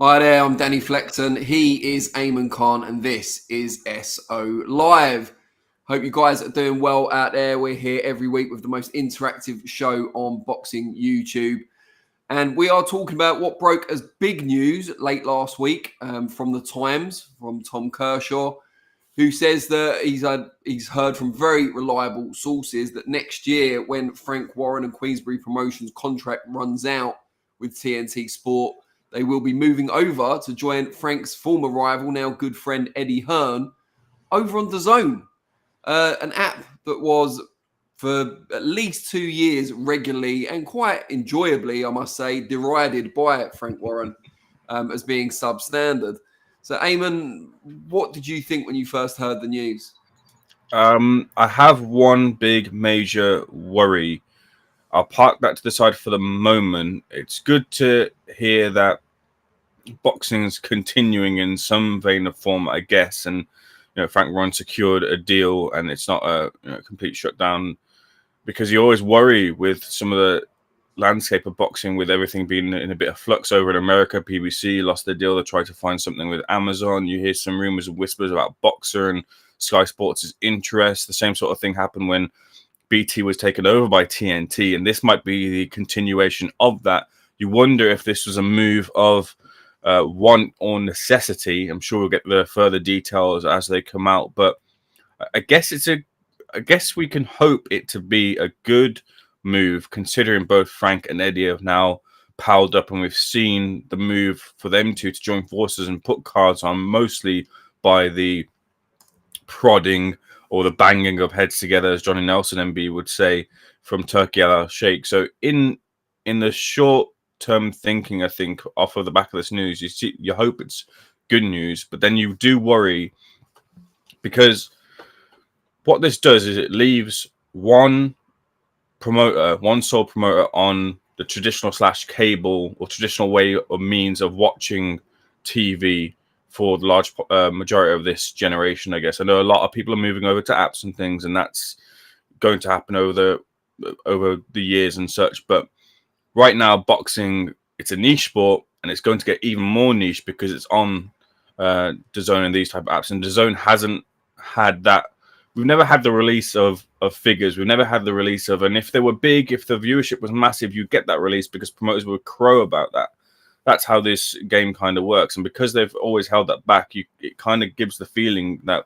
Hi there, I'm Danny Flexen. He is Ayman Khan, and this is SO Live. Hope you guys are doing well out there. We're here every week with the most interactive show on boxing YouTube. And we are talking about what broke as big news late last week from the Times, from Tom Kershaw, who says that he's heard from very reliable sources that next year, when Frank Warren and Queensberry Promotions contract runs out with TNT Sport, they will be moving over to join Frank's former rival, now good friend Eddie Hearn, over on DAZN, an app that was for at least 2 years regularly and quite enjoyably, I must say, derided by Frank Warren as being substandard. So, Ayman, what did you think when you first heard the news? I have one big major worry. I'll park that to the side for the moment. It's good to hear that boxing's continuing in some vein of form, I guess. And Frank Warren secured a deal, and it's not a complete shutdown, because you always worry with some of the landscape of boxing, with everything being in a bit of flux over in America. PBC lost their deal. They tried to find something with Amazon. You hear some rumors and whispers about Boxer and Sky Sports' interest. The same sort of thing happened when BT was taken over by TNT, and this might be the continuation of that. You wonder if this was a move of want or necessity. I'm sure we'll get the further details as they come out, but I guess we can hope it to be a good move, considering both Frank and Eddie have now piled up, and we've seen the move for them to join forces and put cards on, mostly by the prodding or the banging of heads together, as Johnny Nelson MB would say, from Turkey Al Sheikh. So in the short term thinking, I think, off of the back of this news, you hope it's good news, but then you do worry, because what this does is it leaves one sole promoter on the traditional / cable or traditional way or means of watching TV for the large majority of this generation, I guess. I know a lot of people are moving over to apps and things, and that's going to happen over the years and such. But right now, boxing, it's a niche sport, and it's going to get even more niche because it's on DAZN and these type of apps. And DAZN hasn't had that. We've never had the release of figures. We've never had the release of, and if they were big, if the viewership was massive, you get that release because promoters would crow about that. That's how this game kind of works. And because they've always held that back, it kind of gives the feeling that,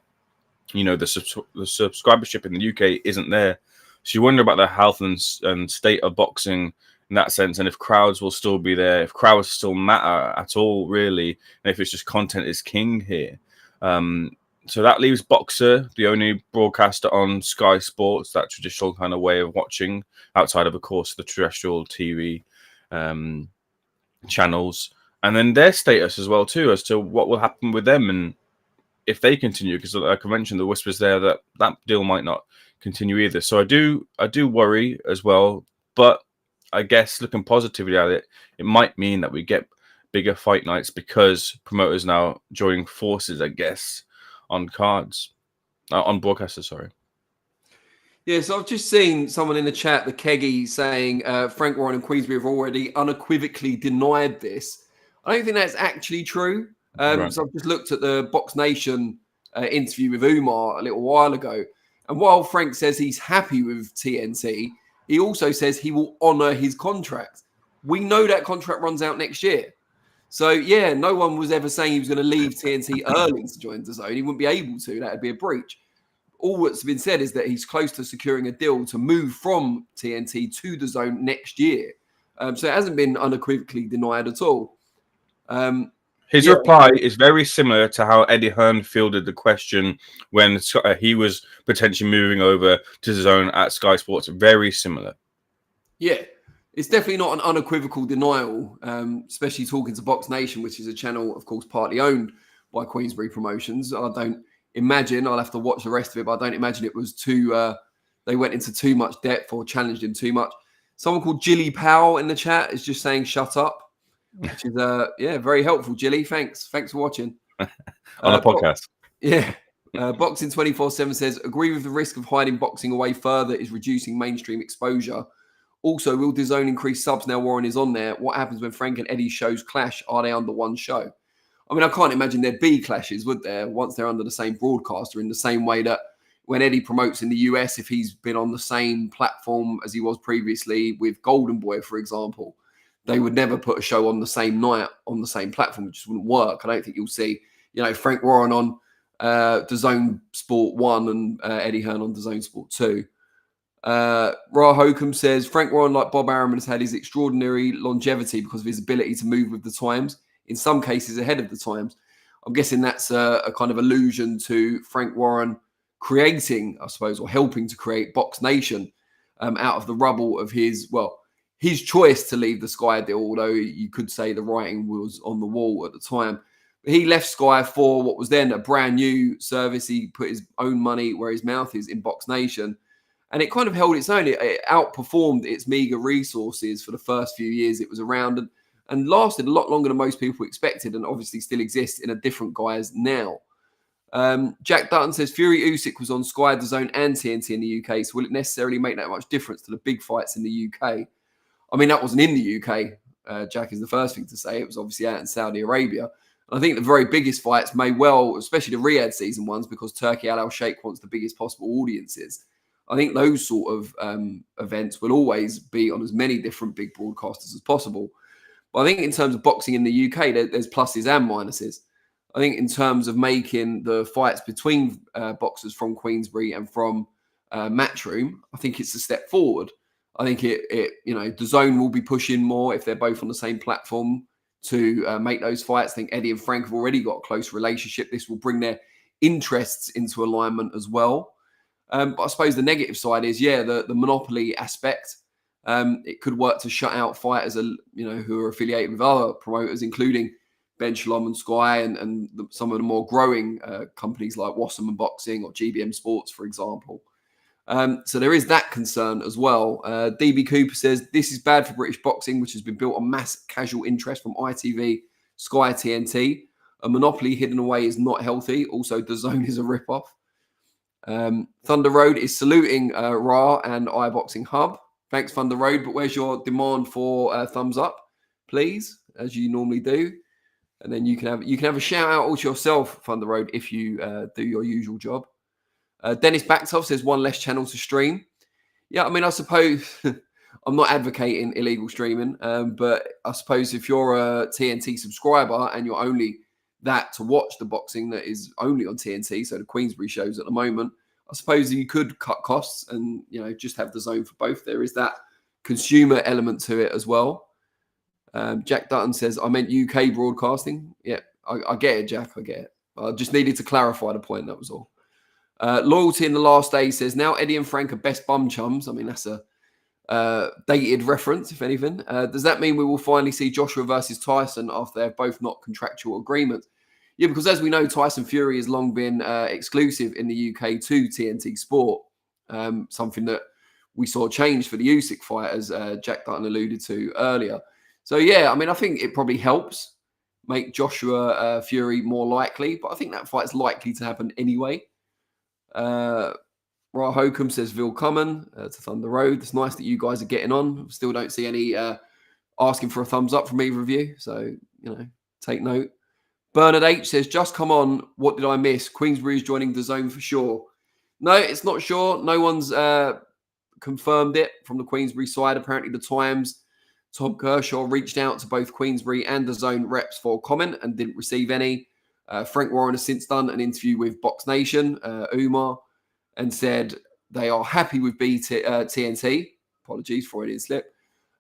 the subscribership in the UK isn't there. So you wonder about the health and state of boxing in that sense, and if crowds will still be there, if crowds still matter at all, really, and if it's just content is king here. So that leaves Boxer, the only broadcaster on Sky Sports, that traditional kind of way of watching, outside of course, the terrestrial TV channels, and then their status as well too, as to what will happen with them and if they continue, because like I mentioned, the whispers there that deal might not continue either. So I do worry as well, but I guess looking positively at it, it might mean that we get bigger fight nights because promoters now joining forces, I guess, on cards, on broadcasters, sorry. Yeah, so I've just seen someone in the chat, the Keggy, saying Frank Warren and Queensberry have already unequivocally denied this. I don't think that's actually true. Right. So I've just looked at the Box Nation interview with Umar a little while ago. And while Frank says he's happy with TNT, he also says he will honour his contract. We know that contract runs out next year. So, yeah, no one was ever saying he was going to leave TNT early to join DAZN. He wouldn't be able to. That would be a breach. All that's been said is that he's close to securing a deal to move from TNT to DAZN next year. So it hasn't been unequivocally denied at all. His reply is very similar to how Eddie Hearn fielded the question when he was potentially moving over to DAZN at Sky Sports. Very similar. Yeah, it's definitely not an unequivocal denial, especially talking to Box Nation, which is a channel, of course, partly owned by Queensberry Promotions. I don't imagine, I'll have to watch the rest of it, but I don't imagine it was too, they went into too much depth or challenged him too much. Someone called Jilly Powell in the chat is just saying, shut up, which is, very helpful, Jilly. Thanks for watching. On a podcast. Boxing 24/7 says, agree with the risk of hiding boxing away further is reducing mainstream exposure. Also, will DAZN increase subs now Warren is on there? What happens when Frank and Eddie's shows clash? Are they under one show? I mean, I can't imagine there'd be clashes, would there, once they're under the same broadcaster, in the same way that when Eddie promotes in the US, if he's been on the same platform as he was previously with Golden Boy, for example, they would never put a show on the same night on the same platform. It just wouldn't work. I don't think you'll see, Frank Warren on DAZN Sport 1 and Eddie Hearn on DAZN Sport 2. Ra Hokum says, Frank Warren, like Bob Arum, has had his extraordinary longevity because of his ability to move with the times, in some cases ahead of the times. I'm guessing that's a kind of allusion to Frank Warren creating, I suppose, or helping to create Box Nation out of the rubble of his choice to leave the Sky deal, although you could say the writing was on the wall at the time. But he left Sky for what was then a brand new service. He put his own money where his mouth is in Box Nation. And it kind of held its own. It outperformed its meager resources for the first few years it was around, and lasted a lot longer than most people expected, and obviously still exists in a different guise now. Jack Dutton says, Fury Usyk was on Sky, DAZN and TNT in the UK, so will it necessarily make that much difference to the big fights in the UK? I mean, that wasn't in the UK, Jack, is the first thing to say. It was obviously out in Saudi Arabia. And I think the very biggest fights may well, especially the Riyadh season ones, because Turkey Al Sheikh wants the biggest possible audiences. I think those sort of events will always be on as many different big broadcasters as possible. But I think in terms of boxing in the UK, there's pluses and minuses. I think in terms of making the fights between boxers from Queensbury and from Matchroom, I think it's a step forward. I think DAZN will be pushing more if they're both on the same platform to make those fights. I think Eddie and Frank have already got a close relationship. This will bring their interests into alignment as well. But I suppose the negative side is, the monopoly aspect. It could work to shut out fighters, who are affiliated with other promoters, including Ben Shalom and Sky and some of the more growing companies like Wasserman Boxing or GBM Sports, for example. So there is that concern as well. DB Cooper says, this is bad for British boxing, which has been built on mass casual interest from ITV, Sky, TNT. A monopoly hidden away is not healthy. Also, DAZN is a ripoff. Thunder Road is saluting Ra and iBoxing Hub. Thanks, Thunder Road. But where's your demand for thumbs up, please, as you normally do? And then you can have a shout out all to yourself, Thunder Road, if you do your usual job. Dennis Baktov says, one less channel to stream. Yeah, I mean, I suppose I'm not advocating illegal streaming, but I suppose if you're a TNT subscriber and you're only that to watch the boxing that is only on TNT, so the Queensbury shows at the moment, I suppose you could cut costs and just have DAZN for both. There is that consumer element to it as well. Jack Dutton says, I meant UK broadcasting. Yeah, I get it, Jack. I get it. I just needed to clarify the point. That was all. Loyalty in the Last Day says, now Eddie and Frank are best bum chums. I mean, that's a dated reference, if anything. Does that mean we will finally see Joshua versus Tyson after they've both not contractual agreements? Yeah, because as we know, Tyson Fury has long been exclusive in the UK to TNT Sport, something that we saw change for the Usyk fight, as Jack Dutton alluded to earlier. So, yeah, I mean, I think it probably helps make Joshua Fury more likely, but I think that fight's likely to happen anyway. Ra Hokum says, Willkommen to Thunder Road. It's nice that you guys are getting on. Still don't see any asking for a thumbs up from either of you. So, take note. Bernard H says, just come on. What did I miss? Queensbury is joining DAZN for sure. No, it's not sure. No one's confirmed it from the Queensbury side. Apparently, the Times, Tom Kershaw reached out to both Queensbury and DAZN reps for comment and didn't receive any. Frank Warren has since done an interview with Box Nation, Umar, and said they are happy with TNT. Apologies, Freudian slip.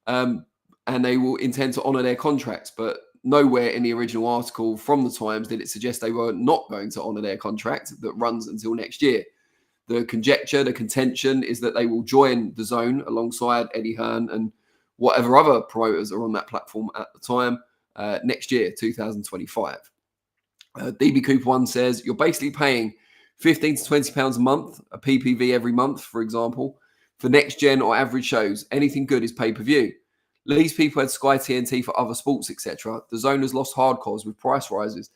And they will intend to honour their contracts. But nowhere in the original article from the Times did it suggest they were not going to honour their contract that runs until next year. The conjecture, the contention is that they will join DAZN alongside Eddie Hearn and whatever other promoters are on that platform at the time next year, 2025. DB Cooper 1 says, you're basically paying £15 to £20 a month, a PPV every month, for example, for next gen or average shows. Anything good is pay-per-view. These people had Sky, TNT for other sports, etc. DAZN has lost hardcores with price rises.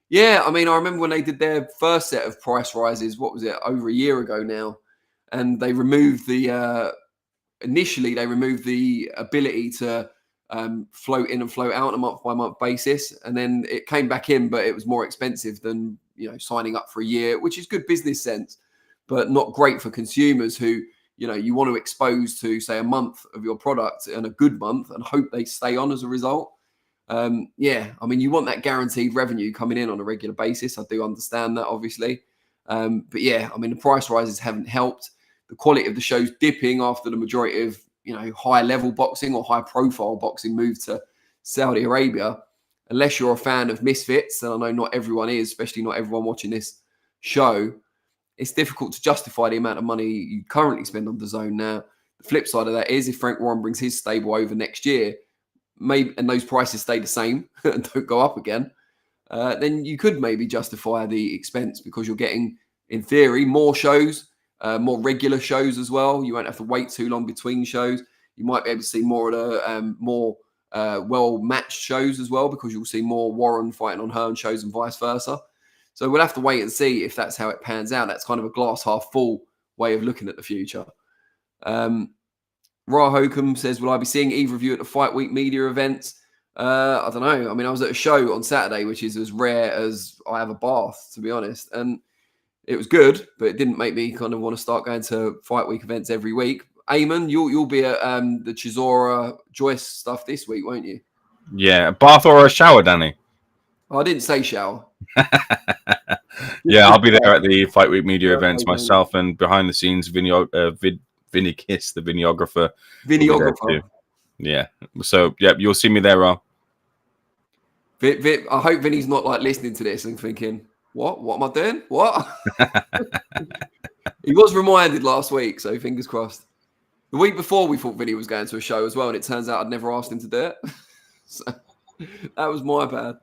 Yeah, I mean, I remember when they did their first set of price rises, what was it, over a year ago now, and they removed the initially they removed the ability to float in and float out on a month-by-month basis, and then it came back in, but it was more expensive than signing up for a year, which is good business sense, but not great for consumers who you want to expose to, say, a month of your product and a good month and hope they stay on as a result. You want that guaranteed revenue coming in on a regular basis. I do understand that, obviously. But the price rises haven't helped. The quality of the show's dipping after the majority of, high level boxing or high profile boxing moved to Saudi Arabia. Unless you're a fan of misfits, and I know not everyone is, especially not everyone watching this show, it's difficult to justify the amount of money you currently spend on DAZN now. The flip side of that is if Frank Warren brings his stable over next year, maybe, and those prices stay the same and don't go up again, then you could maybe justify the expense because you're getting, in theory, more shows, more regular shows as well. You won't have to wait too long between shows. You might be able to see more of the more well-matched shows as well, because you'll see more Warren fighting on Hearn shows and vice versa. So we'll have to wait and see if that's how it pans out. That's kind of a glass half full way of looking at the future. Ra Hokum says, will I be seeing either of you at the Fight Week media events? I don't know. I mean, I was at a show on Saturday, which is as rare as I have a bath, to be honest. And it was good, but it didn't make me kind of want to start going to Fight Week events every week. Ayman, you'll be at the Chisora Joyce stuff this week, won't you? Yeah, a bath or a shower, Danny? I didn't say shower. Yeah, I'll be there at the Fight Week media events myself, and behind the scenes, Vinny Kiss, the videographer. Yeah. So, yeah, you'll see me there, Ra. I hope Vinny's not like listening to this and thinking, what am I doing? What? He was reminded last week, so fingers crossed. The week before, we thought Vinny was going to a show as well, and it turns out I'd never asked him to do it. So that was my bad.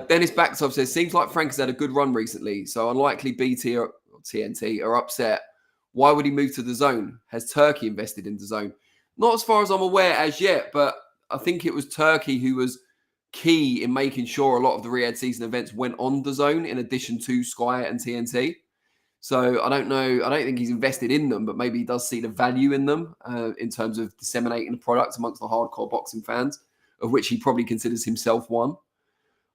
Dennis Backtop says, seems like Frank has had a good run recently, so unlikely BT or TNT are upset. Why would he move to DAZN? Has Turkey invested in DAZN? Not as far as I'm aware as yet, but I think it was Turkey who was key in making sure a lot of the Riyadh season events went on DAZN in addition to Sky and TNT. So I don't know. I don't think he's invested in them, but maybe he does see the value in them in terms of disseminating the product amongst the hardcore boxing fans, of which he probably considers himself one.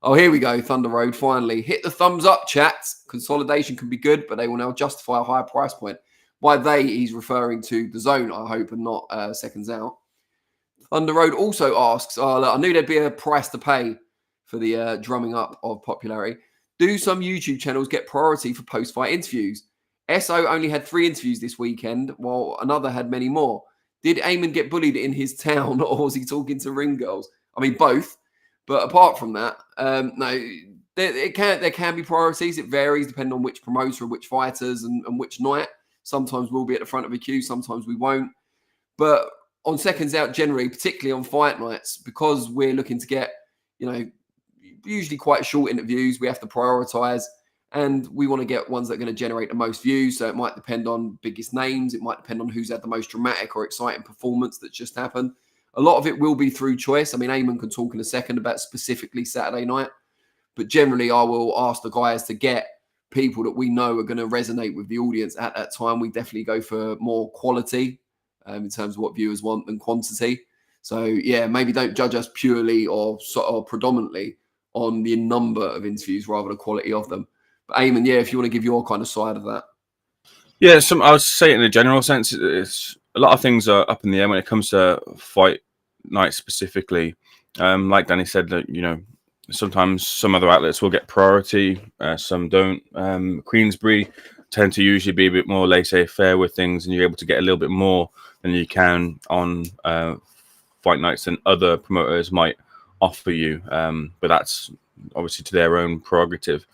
Oh, here we go. Thunder Road, finally. Hit the thumbs up, chat. Consolidation can be good, but they will now justify a higher price point. By they, he's referring to DAZN, I hope, and not SecondsOut. Thunder Road also asks, I knew there'd be a price to pay for the drumming up of popularity. Do some YouTube channels get priority for post-fight interviews? SO only had 3 interviews this weekend, while another had many more. Did Ayman get bullied in his town, or was he talking to ring girls? I mean, both. But apart from that, no, there can be priorities. It varies depending on which promoter, which fighters, and which night. Sometimes we'll be at the front of a queue, sometimes we won't. But on SecondsOut generally, particularly on fight nights, because we're looking to get, usually quite short interviews, we have to prioritize, and we want to get ones that are going to generate the most views. So it might depend on biggest names. It might depend on who's had the most dramatic or exciting performance that's just happened. A lot of it will be through choice. I mean, Ayman can talk in a second about specifically Saturday night, but generally I will ask the guys to get people that we know are going to resonate with the audience at that time. We definitely go for more quality in terms of what viewers want than quantity. So yeah, maybe don't judge us purely or predominantly on the number of interviews rather than the quality of them. But Ayman, yeah, if you want to give your kind of side of that. Yeah, I would say in a general sense, it's a lot of things are up in the air when it comes to fight night specifically. Like Danny said, that sometimes some other outlets will get priority, some don't. Queensbury tend to usually be a bit more laissez-faire with things, and you're able to get a little bit more than you can on fight nights than other promoters might offer you. But that's obviously to their own prerogative.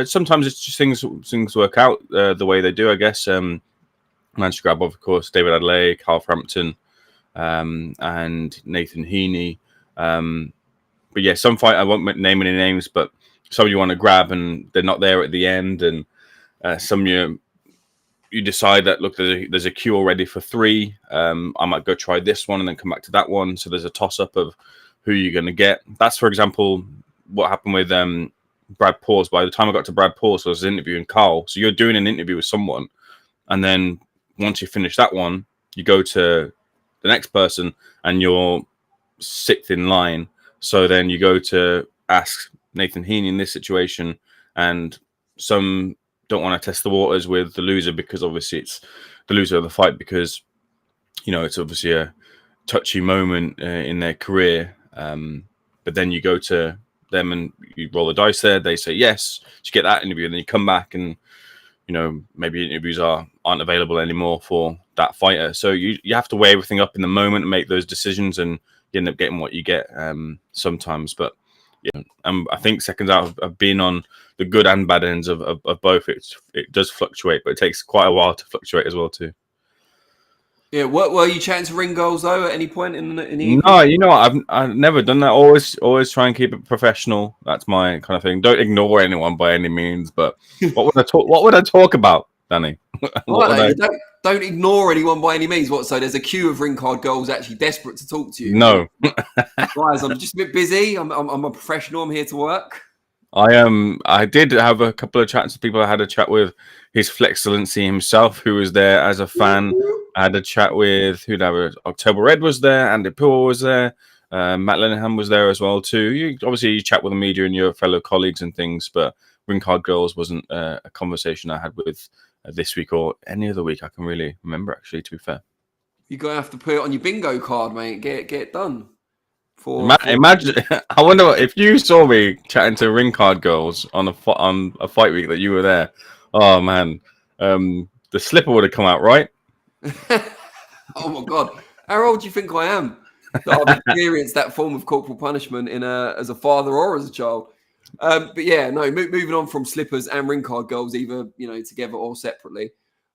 Sometimes it's just things work out the way they do, I guess. Managed to grab, of course, David Adelaide, Carl Frampton, and Nathan Heaney. But yeah, some fight, I won't name any names, but some you want to grab and they're not there at the end. And some you decide that, look, there's a queue already for 3. I might go try this one and then come back to that one. So there's a toss-up of who you're going to get. That's, for example, what happened with Brad Pause. By the time I got to Brad Pause, I was interviewing Carl. So you're doing an interview with someone, and then once you finish that one, you go to the next person, and you're sixth in line. So then you go to ask Nathan Heaney in this situation, and some don't want to test the waters with the loser because obviously it's the loser of the fight because, you know, it's obviously a touchy moment in their career. But then you go to them and you roll the dice there. They say yes, you get that interview, and then you come back and, you know, maybe interviews aren't available anymore for that fighter. So you have to weigh everything up in the moment and make those decisions, and you end up getting what you get sometimes. But yeah, I think Seconds Out have been on the good and bad ends of both. It does fluctuate, but it takes quite a while to fluctuate as well too. Yeah, were you chatting to ring girls though at any point in the evening? No, you know what? I've never done that. Always try and keep it professional. That's my kind of thing. Don't ignore anyone by any means. But what would I talk? What would I talk about, Danny? Don't ignore anyone by any means. What? So there's a queue of ring card girls actually desperate to talk to you. No, guys, I'm just a bit busy. I'm a professional. I'm here to work. I did have a couple of chats with people. I had a chat with His Flexcellency himself, who was there as a fan. I had a chat with October Red was there, Andy Poole was there, Matt Lenihan was there as well too. You chat with the media and your fellow colleagues and things, but Ring Card Girls wasn't a conversation I had with this week or any other week I can really remember, actually, to be fair. You're going to have to put it on your bingo card, mate. Get it done. Imagine, I wonder if you saw me chatting to Ring Card Girls on a fight week that you were there. Oh, man. The slipper would have come out, right? Oh my God! How old do you think I am? That I've experienced that form of corporal punishment as a father or as a child. But yeah, no. Moving on from slippers and ring card girls, either together or separately.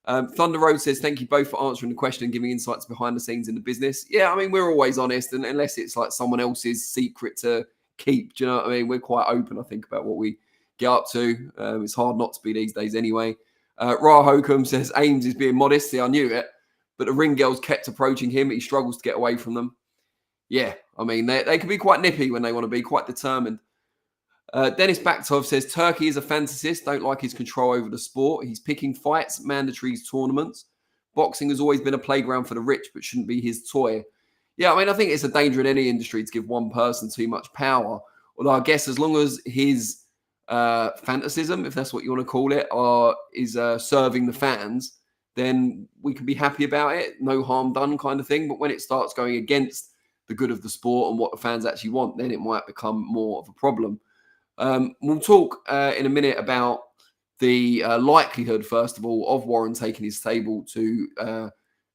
Thunder Road says, "Thank you both for answering the question and giving insights behind the scenes in the business." Yeah, I mean we're always honest, and unless it's like someone else's secret to keep, do you know what I mean? We're quite open, I think, about what we get up to. It's hard not to be these days, anyway. Ra Hokum says Ames is being modest. See, I knew it. But the ring girls kept approaching him. He struggles to get away from them. Yeah, I mean, they can be quite nippy when they want to be, quite determined. Dennis Baktov says, Turkey is a fantasist, don't like his control over the sport. He's picking fights, mandatories, tournaments. Boxing has always been a playground for the rich, but shouldn't be his toy. Yeah, I mean, I think it's a danger in any industry to give one person too much power. Although I guess as long as his fantasism, if that's what you want to call it, is serving the fans, then we can be happy about it. No harm done kind of thing. But when it starts going against the good of the sport and what the fans actually want, then it might become more of a problem. We'll talk in a minute about the likelihood, first of all, of Warren taking his stable to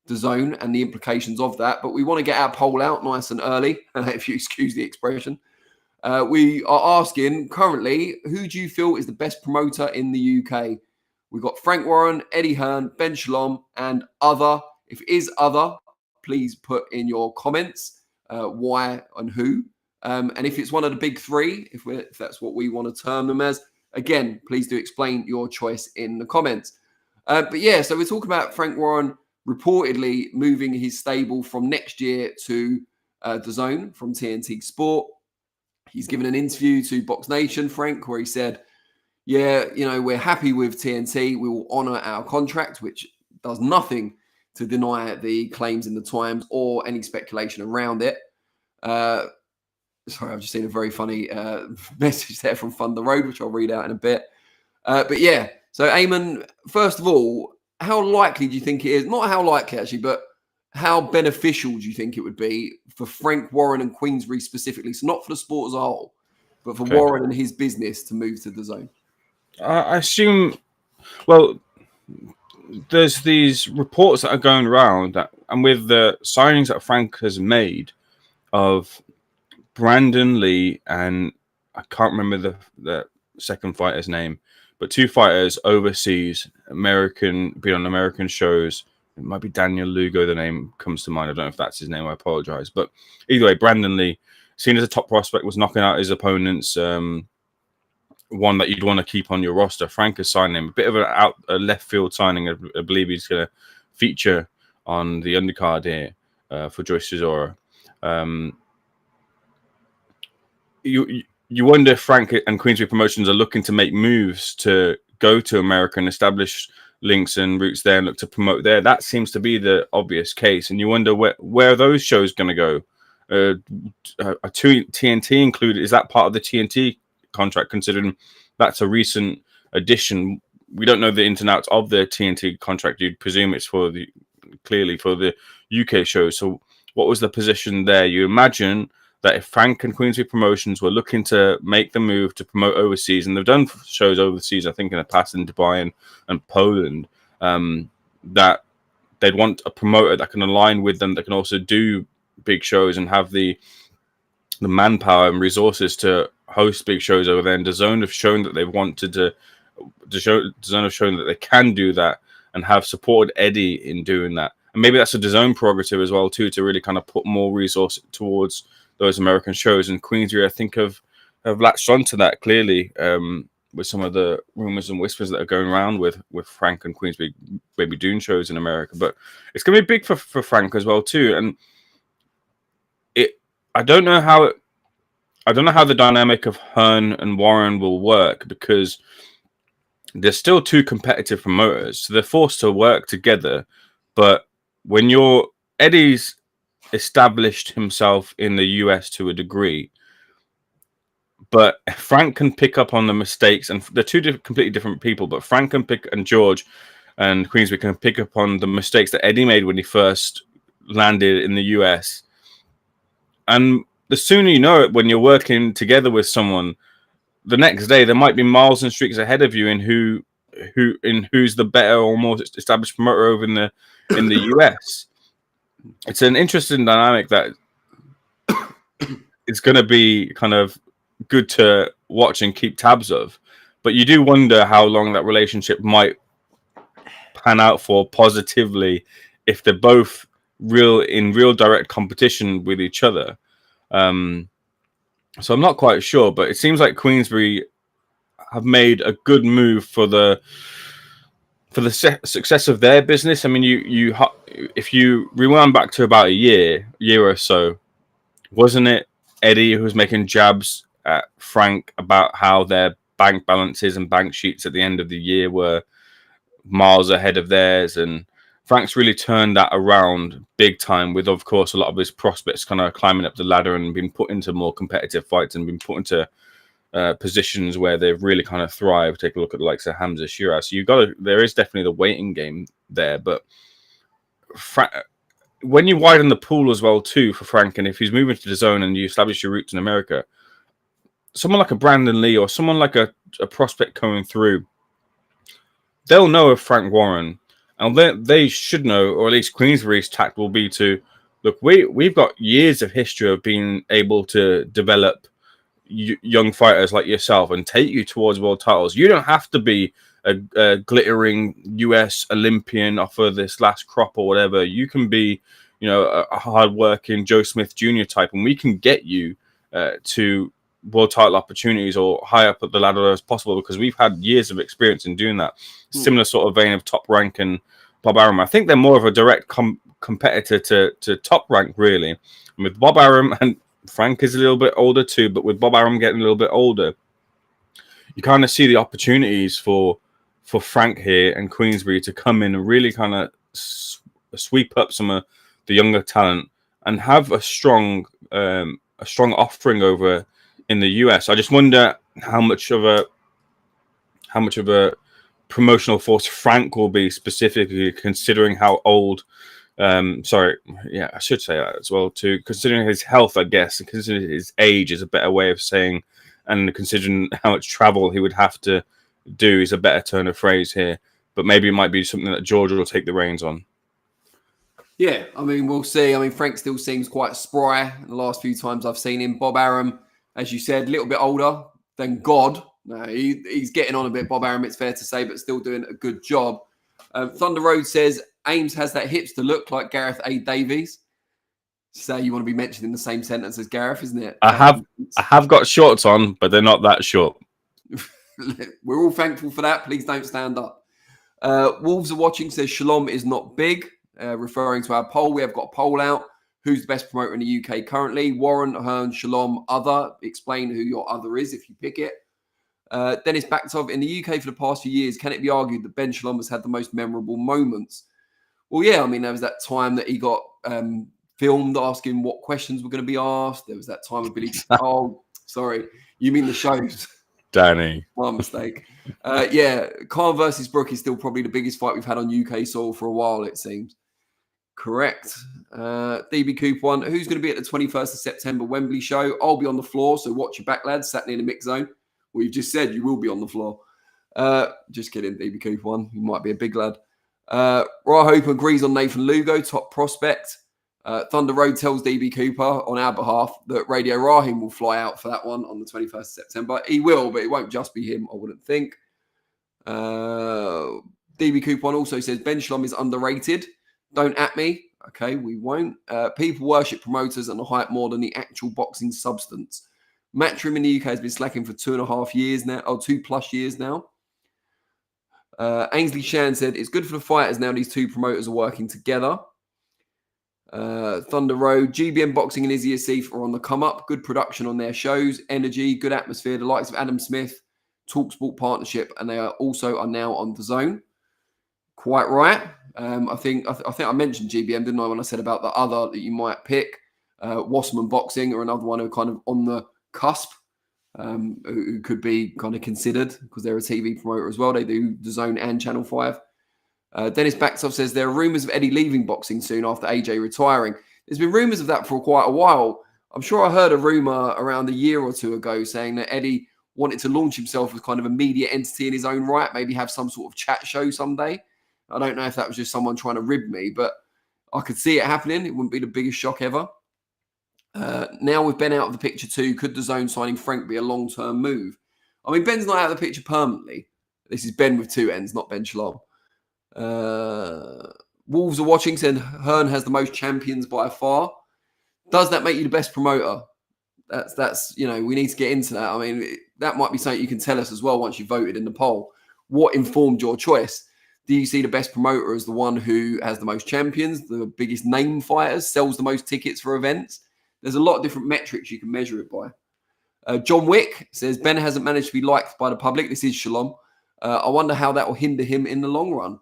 DAZN and the implications of that. But we want to get our poll out nice and early, if you excuse the expression. We are asking currently, who do you feel is the best promoter in the UK? We've got Frank Warren, Eddie Hearn, Ben Shalom, and other. If it is other, please put in your comments why and who. And if it's one of the big three, if that's what we want to term them as, again, please do explain your choice in the comments. But yeah, so we're talking about Frank Warren reportedly moving his stable from next year to DAZN from TNT Sport. He's given an interview to Box Nation, Frank, where he said, yeah, we're happy with TNT. We will honor our contract, which does nothing to deny the claims in the Times or any speculation around it. Sorry, I've just seen a very funny message there from Thunder Road, which I'll read out in a bit. But yeah, so Ayman, first of all, how likely do you think it is? Not how likely, actually, but how beneficial do you think it would be for Frank Warren and Queensberry specifically? So not for the sport as a whole, but for Warren and his business to move to DAZN. I assume, well, there's these reports that are going around that, and with the signings that Frank has made of Brandon Lee and I can't remember the second fighter's name, but two fighters overseas, being on American shows. It might be Daniel Lugo, the name comes to mind. I don't know if that's his name. I apologize. But either way, Brandon Lee, seen as a top prospect, was knocking out his opponents. One that you'd want to keep on your roster. Frank has signed him. A bit of a left field signing. I believe he's going to feature on the undercard here for Joyce Chisora. You wonder if Frank and Queensberry Promotions are looking to make moves to go to America and establish links and routes there and look to promote there. That seems to be the obvious case, and you wonder where are those shows going to go. A TNT included, is that part of the TNT contract? Considering that's a recent addition, we don't know the ins and outs of the TNT contract. You'd presume it's clearly for the UK shows. So what was the position there? You imagine that if Frank and Queensberry Promotions were looking to make the move to promote overseas, and they've done shows overseas, I think in the past in Dubai and Poland, that they'd want a promoter that can align with them, that can also do big shows and have the manpower and resources to host big shows over there. And DAZN have shown that they've wanted DAZN have shown that they can do that and have supported Eddie in doing that. And maybe that's a DAZN prerogative as well too, to really kind of put more resource towards those American shows. And Queensberry, I think, have latched onto that clearly, with some of the rumors and whispers that are going around with Frank and Queensberry maybe doing shows in America. But it's going to be big for Frank as well too. And I don't know how the dynamic of Hearn and Warren will work, because they're still two competitive promoters, so they're forced to work together. But when Eddie's established himself in the US to a degree, but Frank can pick up on the mistakes, and they're two completely different people. But Frank and George and Queensberry can pick up on the mistakes that Eddie made when he first landed in the US. And the sooner you know it, when you're working together with someone, the next day there might be miles and streaks ahead of you in who's the better or more established promoter over in the US. It's an interesting dynamic that it's going to be kind of good to watch and keep tabs of. But you do wonder how long that relationship might pan out for positively if they're both in real direct competition with each other. So I'm not quite sure, but it seems like Queensberry have made a good move for the success of their business. I mean, if you rewind back to about a year or so, wasn't it Eddie who was making jabs at Frank about how their bank balances and bank sheets at the end of the year were miles ahead of theirs? And Frank's really turned that around big time, with, of course, a lot of his prospects kind of climbing up the ladder and been put into more competitive fights and been put into positions where they've really kind of thrived. Take a look at the likes of Hamza Shiraz. So there is definitely the waiting game there. But when you widen the pool as well too for Frank, and if he's moving to DAZN and you establish your roots in America, someone like a Brandon Lee or someone like a prospect coming through, they'll know of Frank Warren. And they should know, or at least Queensberry's tact will be to look. We've got years of history of being able to develop young fighters like yourself and take you towards world titles. You don't have to be a glittering US Olympian off of this last crop or whatever. You can be, a hardworking Joe Smith Jr. type, and we can get you to world title opportunities or high up at the ladder as possible, because we've had years of experience in doing that. Similar sort of vein of Top Rank and Bob Arum. I think they're more of a direct competitor to Top Rank, really. And with Bob Arum, and Frank is a little bit older too, but with Bob Arum getting a little bit older, you kind of see the opportunities for Frank here and Queensberry to come in and really kind of sweep up some of the younger talent and have a strong offering over in the US. I just wonder how much of a promotional force Frank will be, specifically considering how old. I should say that as well too. Considering his health, I guess, and considering his age is a better way of saying, and considering how much travel he would have to do is a better turn of phrase here. But maybe it might be something that Georgia will take the reins on. Yeah, I mean, we'll see. I mean, Frank still seems quite spry the last few times I've seen him. Bob Arum, as you said, a little bit older than God. No, he's getting on a bit, Bob Arum, it's fair to say, but still doing a good job. Thunder Road says, Ames has that hipster look like Gareth A. Davies. So you want to be mentioned in the same sentence as Gareth, isn't it? I have got shorts on, but they're not that short. We're all thankful for that. Please don't stand up. Wolves are watching, says Shalom is not big, referring to our poll. We have got a poll out. Who's the best promoter in the UK currently? Warren, Hearn, Shalom, other. Explain who your other is if you pick it. Dennis Baktov, in the UK for the past few years, can it be argued that Ben Shalom has had the most memorable moments? Well, yeah, I mean, there was that time that he got filmed asking what questions were going to be asked. There was that time of Billy. Oh, sorry. You mean the shows? Danny. My mistake. Yeah, Khan versus Brook is still probably the biggest fight we've had on UK soil for a while, it seems. Correct. DB Cooper one. Who's going to be at the 21st of September Wembley show? I'll be on the floor, so watch your back, lads. Sat near the mix zone. Well, you've just said you will be on the floor. Just kidding, DB Cooper one. You might be a big lad. Ra Hope agrees on Nathan Lugo, top prospect. Thunder Road tells DB Cooper on our behalf that Radio Rahim will fly out for that one on the 21st of September. He will, but it won't just be him, I wouldn't think. DB Cooper one also says Ben Shalom is underrated. Don't at me. Okay, we won't. People worship promoters and the hype more than the actual boxing substance. Matchroom in the UK has been slacking for 2.5 years now, or 2+ years now. Ainsley Shan said, it's good for the fighters now these two promoters are working together. Thunder Road, GBM Boxing and Izzy Asif are on the come up. Good production on their shows, energy, good atmosphere. The likes of Adam Smith, TalkSport partnership, and they are now on DAZN. Quite right. I think I mentioned GBM, didn't I, when I said about the other that you might pick. Wasserman Boxing or another one who are kind of on the cusp, who could be kind of considered because they're a TV promoter as well. They do DAZN and Channel 5. Dennis Baktov says there are rumours of Eddie leaving boxing soon after AJ retiring. There's been rumours of that for quite a while. I'm sure I heard a rumour around a year or two ago saying that Eddie wanted to launch himself as kind of a media entity in his own right, maybe have some sort of chat show someday. I don't know if that was just someone trying to rib me, but I could see it happening. It wouldn't be the biggest shock ever. Now with Ben out of the picture too, could DAZN signing Frank be a long-term move? I mean, Ben's not out of the picture permanently. This is Ben with two N's, not Ben Shalom. Wolves are watching, saying Hearn has the most champions by far. Does that make you the best promoter? That's we need to get into that. I mean, that might be something you can tell us as well once you voted in the poll. What informed your choice? Do you see the best promoter as the one who has the most champions, the biggest name fighters, sells the most tickets for events? There's a lot of different metrics you can measure it by. John Wick says, Ben hasn't managed to be liked by the public. This is Shalom. I wonder how that will hinder him in the long run.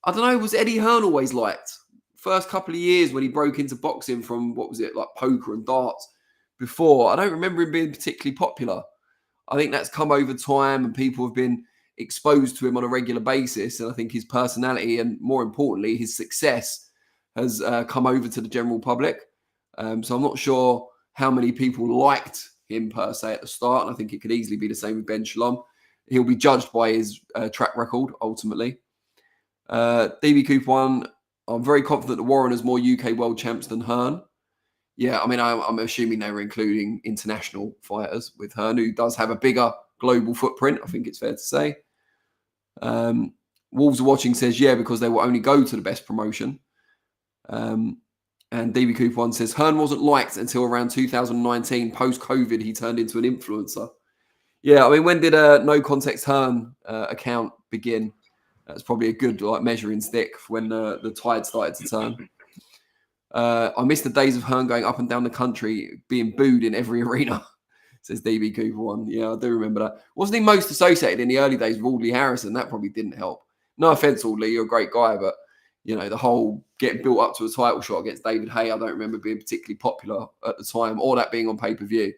I don't know. Was Eddie Hearn always liked? First couple of years when he broke into boxing from, what was it, like poker and darts before, I don't remember him being particularly popular. I think that's come over time and people have been exposed to him on a regular basis. And I think his personality and, more importantly, his success has come over to the general public. So I'm not sure how many people liked him per se at the start. And I think it could easily be the same with Ben Shalom. He'll be judged by his track record, ultimately. DB Cooper one, I'm very confident that Warren has more UK world champs than Hearn. Yeah, I mean, I'm assuming they were including international fighters with Hearn, who does have a bigger global footprint, I think it's fair to say. Wolves are watching says, yeah, because they will only go to the best promotion. And DB Cooper one says, Hearn wasn't liked until around 2019. Post-COVID, he turned into an influencer. Yeah, I mean, when did a No Context Hearn account begin? That's probably a good measuring stick for when the tide started to turn. I miss the days of Hearn going up and down the country, being booed in every arena, says DB Cooper one. Yeah, I do remember that. Wasn't he most associated in the early days with Audley Harrison? That probably didn't help. No offense, Audley, you're a great guy, but the whole getting built up to a title shot against David Hay, I don't remember being particularly popular at the time, or that being on pay-per-view.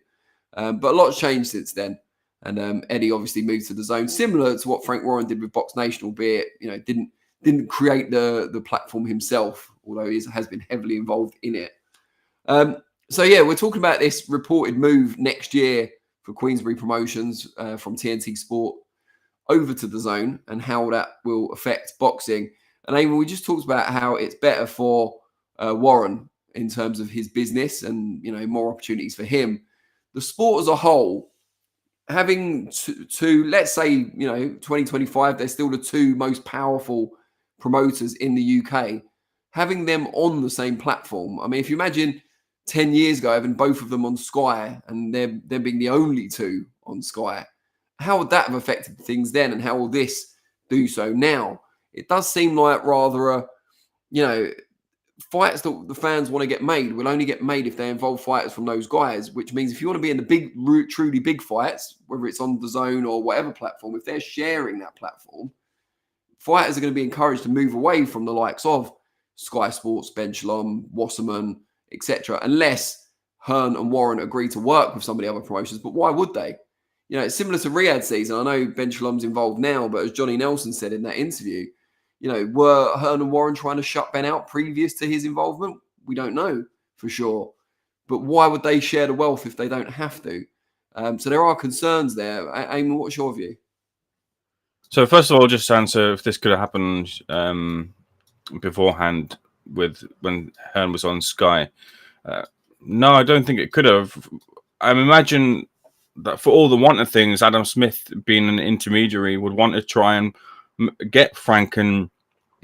But a lot's changed since then. And Eddie obviously moved to DAZN, similar to what Frank Warren did with Box Nation, albeit didn't create the platform himself, although he has been heavily involved in it. So yeah, we're talking about this reported move next year for Queensberry Promotions from TNT Sport over to DAZN and how that will affect boxing. And Ayman, we just talked about how it's better for Warren in terms of his business and more opportunities for him. The sport as a whole, having two, let's say, 2025, they're still the two most powerful promoters in the UK. Having them on the same platform. I mean, if you imagine 10 years ago having both of them on Sky and them being the only two on Sky, how would that have affected things then? And how will this do so now? It does seem like rather a, fights that the fans want to get made will only get made if they involve fighters from those guys, which means if you want to be in the big, truly big fights, whether it's on DAZN or whatever platform, if they're sharing that platform, fighters are going to be encouraged to move away from the likes of Sky Sports, Benchlam, Wasserman, etc., unless Hearn and Warren agree to work with some of the other promotions. But why would they? You know, it's similar to Riyadh season. I know Benchlam's involved now, but as Johnny Nelson said in that interview, you know, were Hearn and Warren trying to shut Ben out previous to his involvement? We don't know for sure. But why would they share the wealth if they don't have to? So there are concerns there. Ayman, what's your view? So first of all, just to answer if this could have happened beforehand with when Hearn was on Sky. No, I don't think it could have. I imagine that for all the wanted things, Adam Smith, being an intermediary, would want to try and get Frank and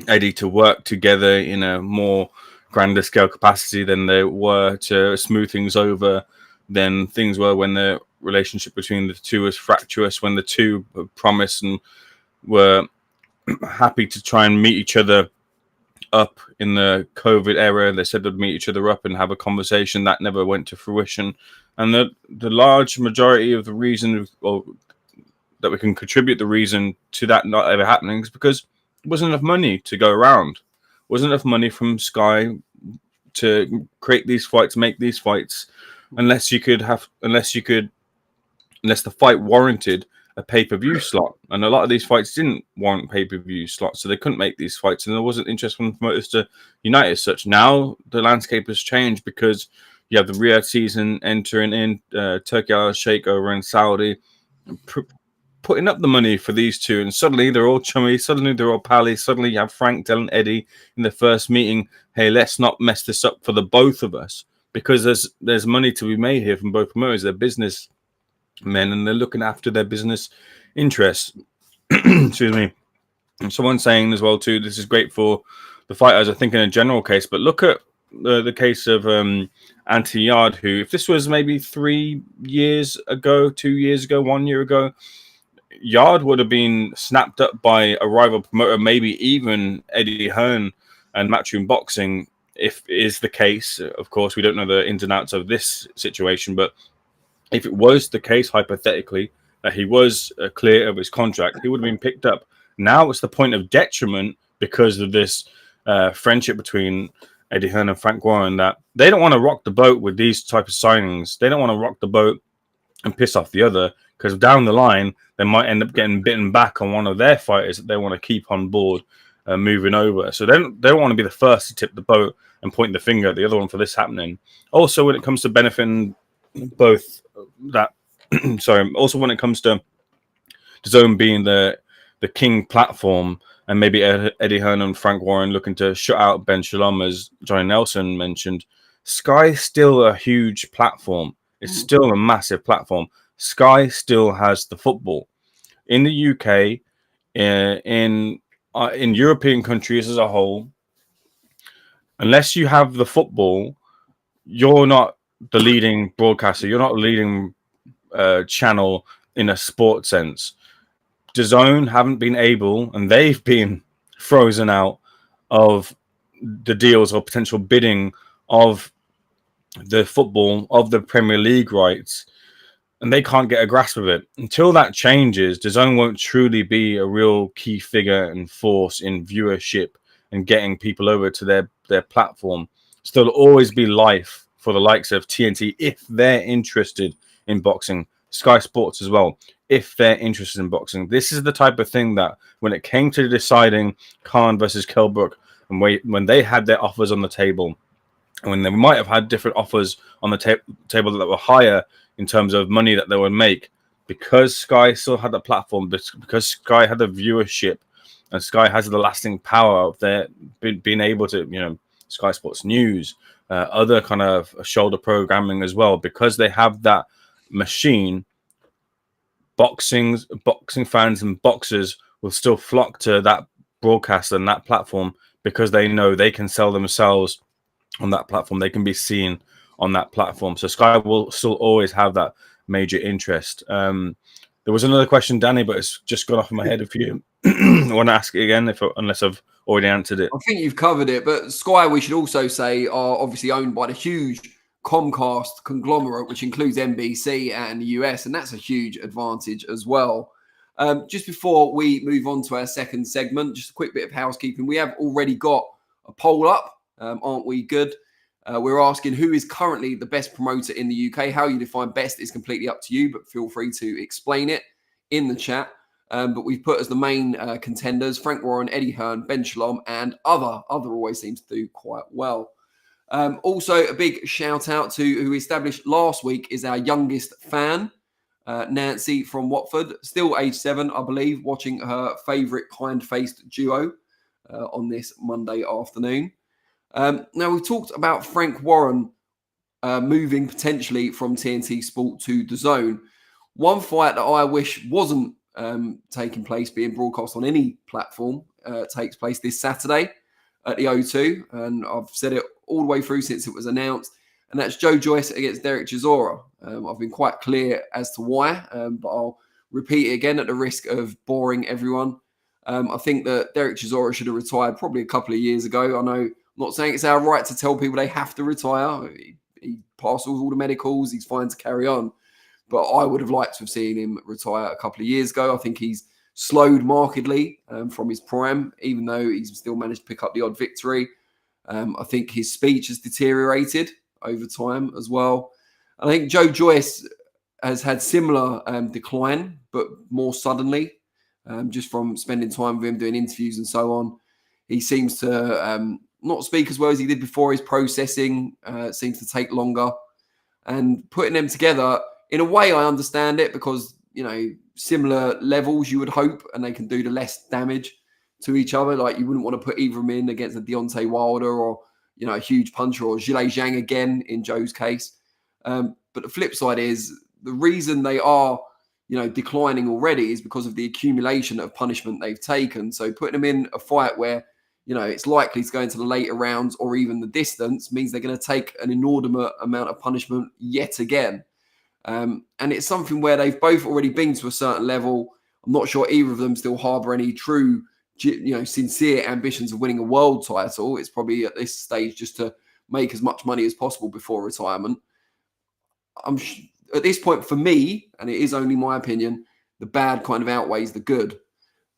Eddie to work together in a more grander scale capacity than they were, to smooth things over than things were when the relationship between the two was fractious, when the two promised and were happy to try and meet each other up in the COVID era. They said they'd meet each other up and have a conversation. That never went to fruition. And the large majority of the reason that we can contribute the reason to that not ever happening is because there wasn't enough money to go around. Wasn't enough money from Sky to create these fights, make these fights, unless the fight warranted a pay-per-view slot. And a lot of these fights didn't warrant pay-per-view slots, so they couldn't make these fights, and there wasn't interest from promoters to unite as such. Now the landscape has changed because you have the Riyadh season entering in, Turkey Al-Sheikh over in Saudi, putting up the money for these two, and suddenly they're all chummy, suddenly they're all pally, suddenly you have Frank telling Eddie in the first meeting, hey, let's not mess this up for the both of us, because there's money to be made here from both promoters. They're business men and they're looking after their business interests. Excuse me. And someone's saying as well too, this is great for the fighters, I think, in a general case, but look at the case of Anti-Yard, who, if this was maybe 3 years ago, 2 years ago, 1 year ago, Yard would have been snapped up by a rival promoter, maybe even Eddie Hearn and Matchroom Boxing, if it is the case. Of course, we don't know the ins and outs of this situation, but if it was the case, hypothetically, that he was clear of his contract, he would have been picked up. Now it's the point of detriment because of this friendship between Eddie Hearn and Frank Warren, that they don't want to rock the boat with these type of signings. They don't want to rock the boat and piss off the other, because down the line, they might end up getting bitten back on one of their fighters that they want to keep on board moving over. So they don't want to be the first to tip the boat and point the finger at the other one for this happening. Also, when it comes to benefiting both that, also when it comes to DAZN being the king platform, and maybe Eddie Hearn and Frank Warren looking to shut out Ben Shalom, as Johnny Nelson mentioned, Sky's still a huge platform. It's still a massive platform. Sky still has the football. In the UK, in European countries as a whole, unless you have the football, you're not the leading broadcaster. You're not the leading channel in a sports sense. DAZN haven't been able, and they've been frozen out of the deals or potential bidding of the football, of the Premier League rights, and they can't get a grasp of it. Until that changes, DAZN won't truly be a real key figure and force in viewership and getting people over to their platform. So there'll always be life for the likes of TNT if they're interested in boxing. Sky Sports as well, if they're interested in boxing. This is the type of thing that when it came to deciding Khan versus Kelbrook, and when they had their offers on the table, and when they might have had different offers on the table that were higher in terms of money that they would make, because Sky still had the platform, because Sky had the viewership, and Sky has the lasting power of their being able to, Sky Sports News, other kind of shoulder programming as well, because they have that machine. Boxing fans and boxers will still flock to that broadcast and that platform because they know they can sell themselves on that platform. They can be seen on that platform. So Sky will still always have that major interest. There was another question, Danny, but it's just gone off in my head. If you want to ask it again, unless I've already answered it. I think you've covered it, but Sky, we should also say, are obviously owned by the huge Comcast conglomerate, which includes NBC and the US, and that's a huge advantage as well. Just before we move on to our second segment, just a quick bit of housekeeping. We have already got a poll up, aren't we good? We're asking who is currently the best promoter in the UK. How you define best is completely up to you, but feel free to explain it in the chat. But we've put as the main contenders Frank Warren, Eddie Hearn, Ben Shalom, and other always seems to do quite well. Also, a big shout out to who we established last week is our youngest fan, Nancy from Watford, still age 7, I believe, watching her favourite kind-faced duo on this Monday afternoon. Now, we've talked about Frank Warren moving potentially from TNT Sport to DAZN. One fight that I wish wasn't taking place, being broadcast on any platform, takes place this Saturday at the O2, and I've said it all the way through since it was announced, and that's Joe Joyce against Dereck Chisora. I've been quite clear as to why, but I'll repeat it again at the risk of boring everyone. I think that Dereck Chisora should have retired probably a couple of years ago. I know, I'm not saying it's our right to tell people they have to retire. He parcels all the medicals, he's fine to carry on. But I would have liked to have seen him retire a couple of years ago. I think he's slowed markedly from his prime, even though he's still managed to pick up the odd victory. I think his speech has deteriorated over time as well. I think Joe Joyce has had similar decline, but more suddenly, just from spending time with him, doing interviews and so on. He seems to not speak as well as he did before. His processing seems to take longer. And putting them together, in a way, I understand it because, you know, similar levels you would hope, and they can do the less damage to each other. Like, you wouldn't want to put either of them in against a Deontay Wilder or, you know, a huge puncher, or Zhilei Zhang again in Joe's case. But the flip side is the reason they are, you know, declining already is because of the accumulation of punishment they've taken. So putting them in a fight where, you know, it's likely to go into the later rounds or even the distance means they're going to take an inordinate amount of punishment yet again. And it's something where they've both already been to a certain level. I'm not sure either of them still harbour any true, you know, sincere ambitions of winning a world title. It's probably at this stage just to make as much money as possible before retirement. At this point, for me, and it is only my opinion, the bad kind of outweighs the good.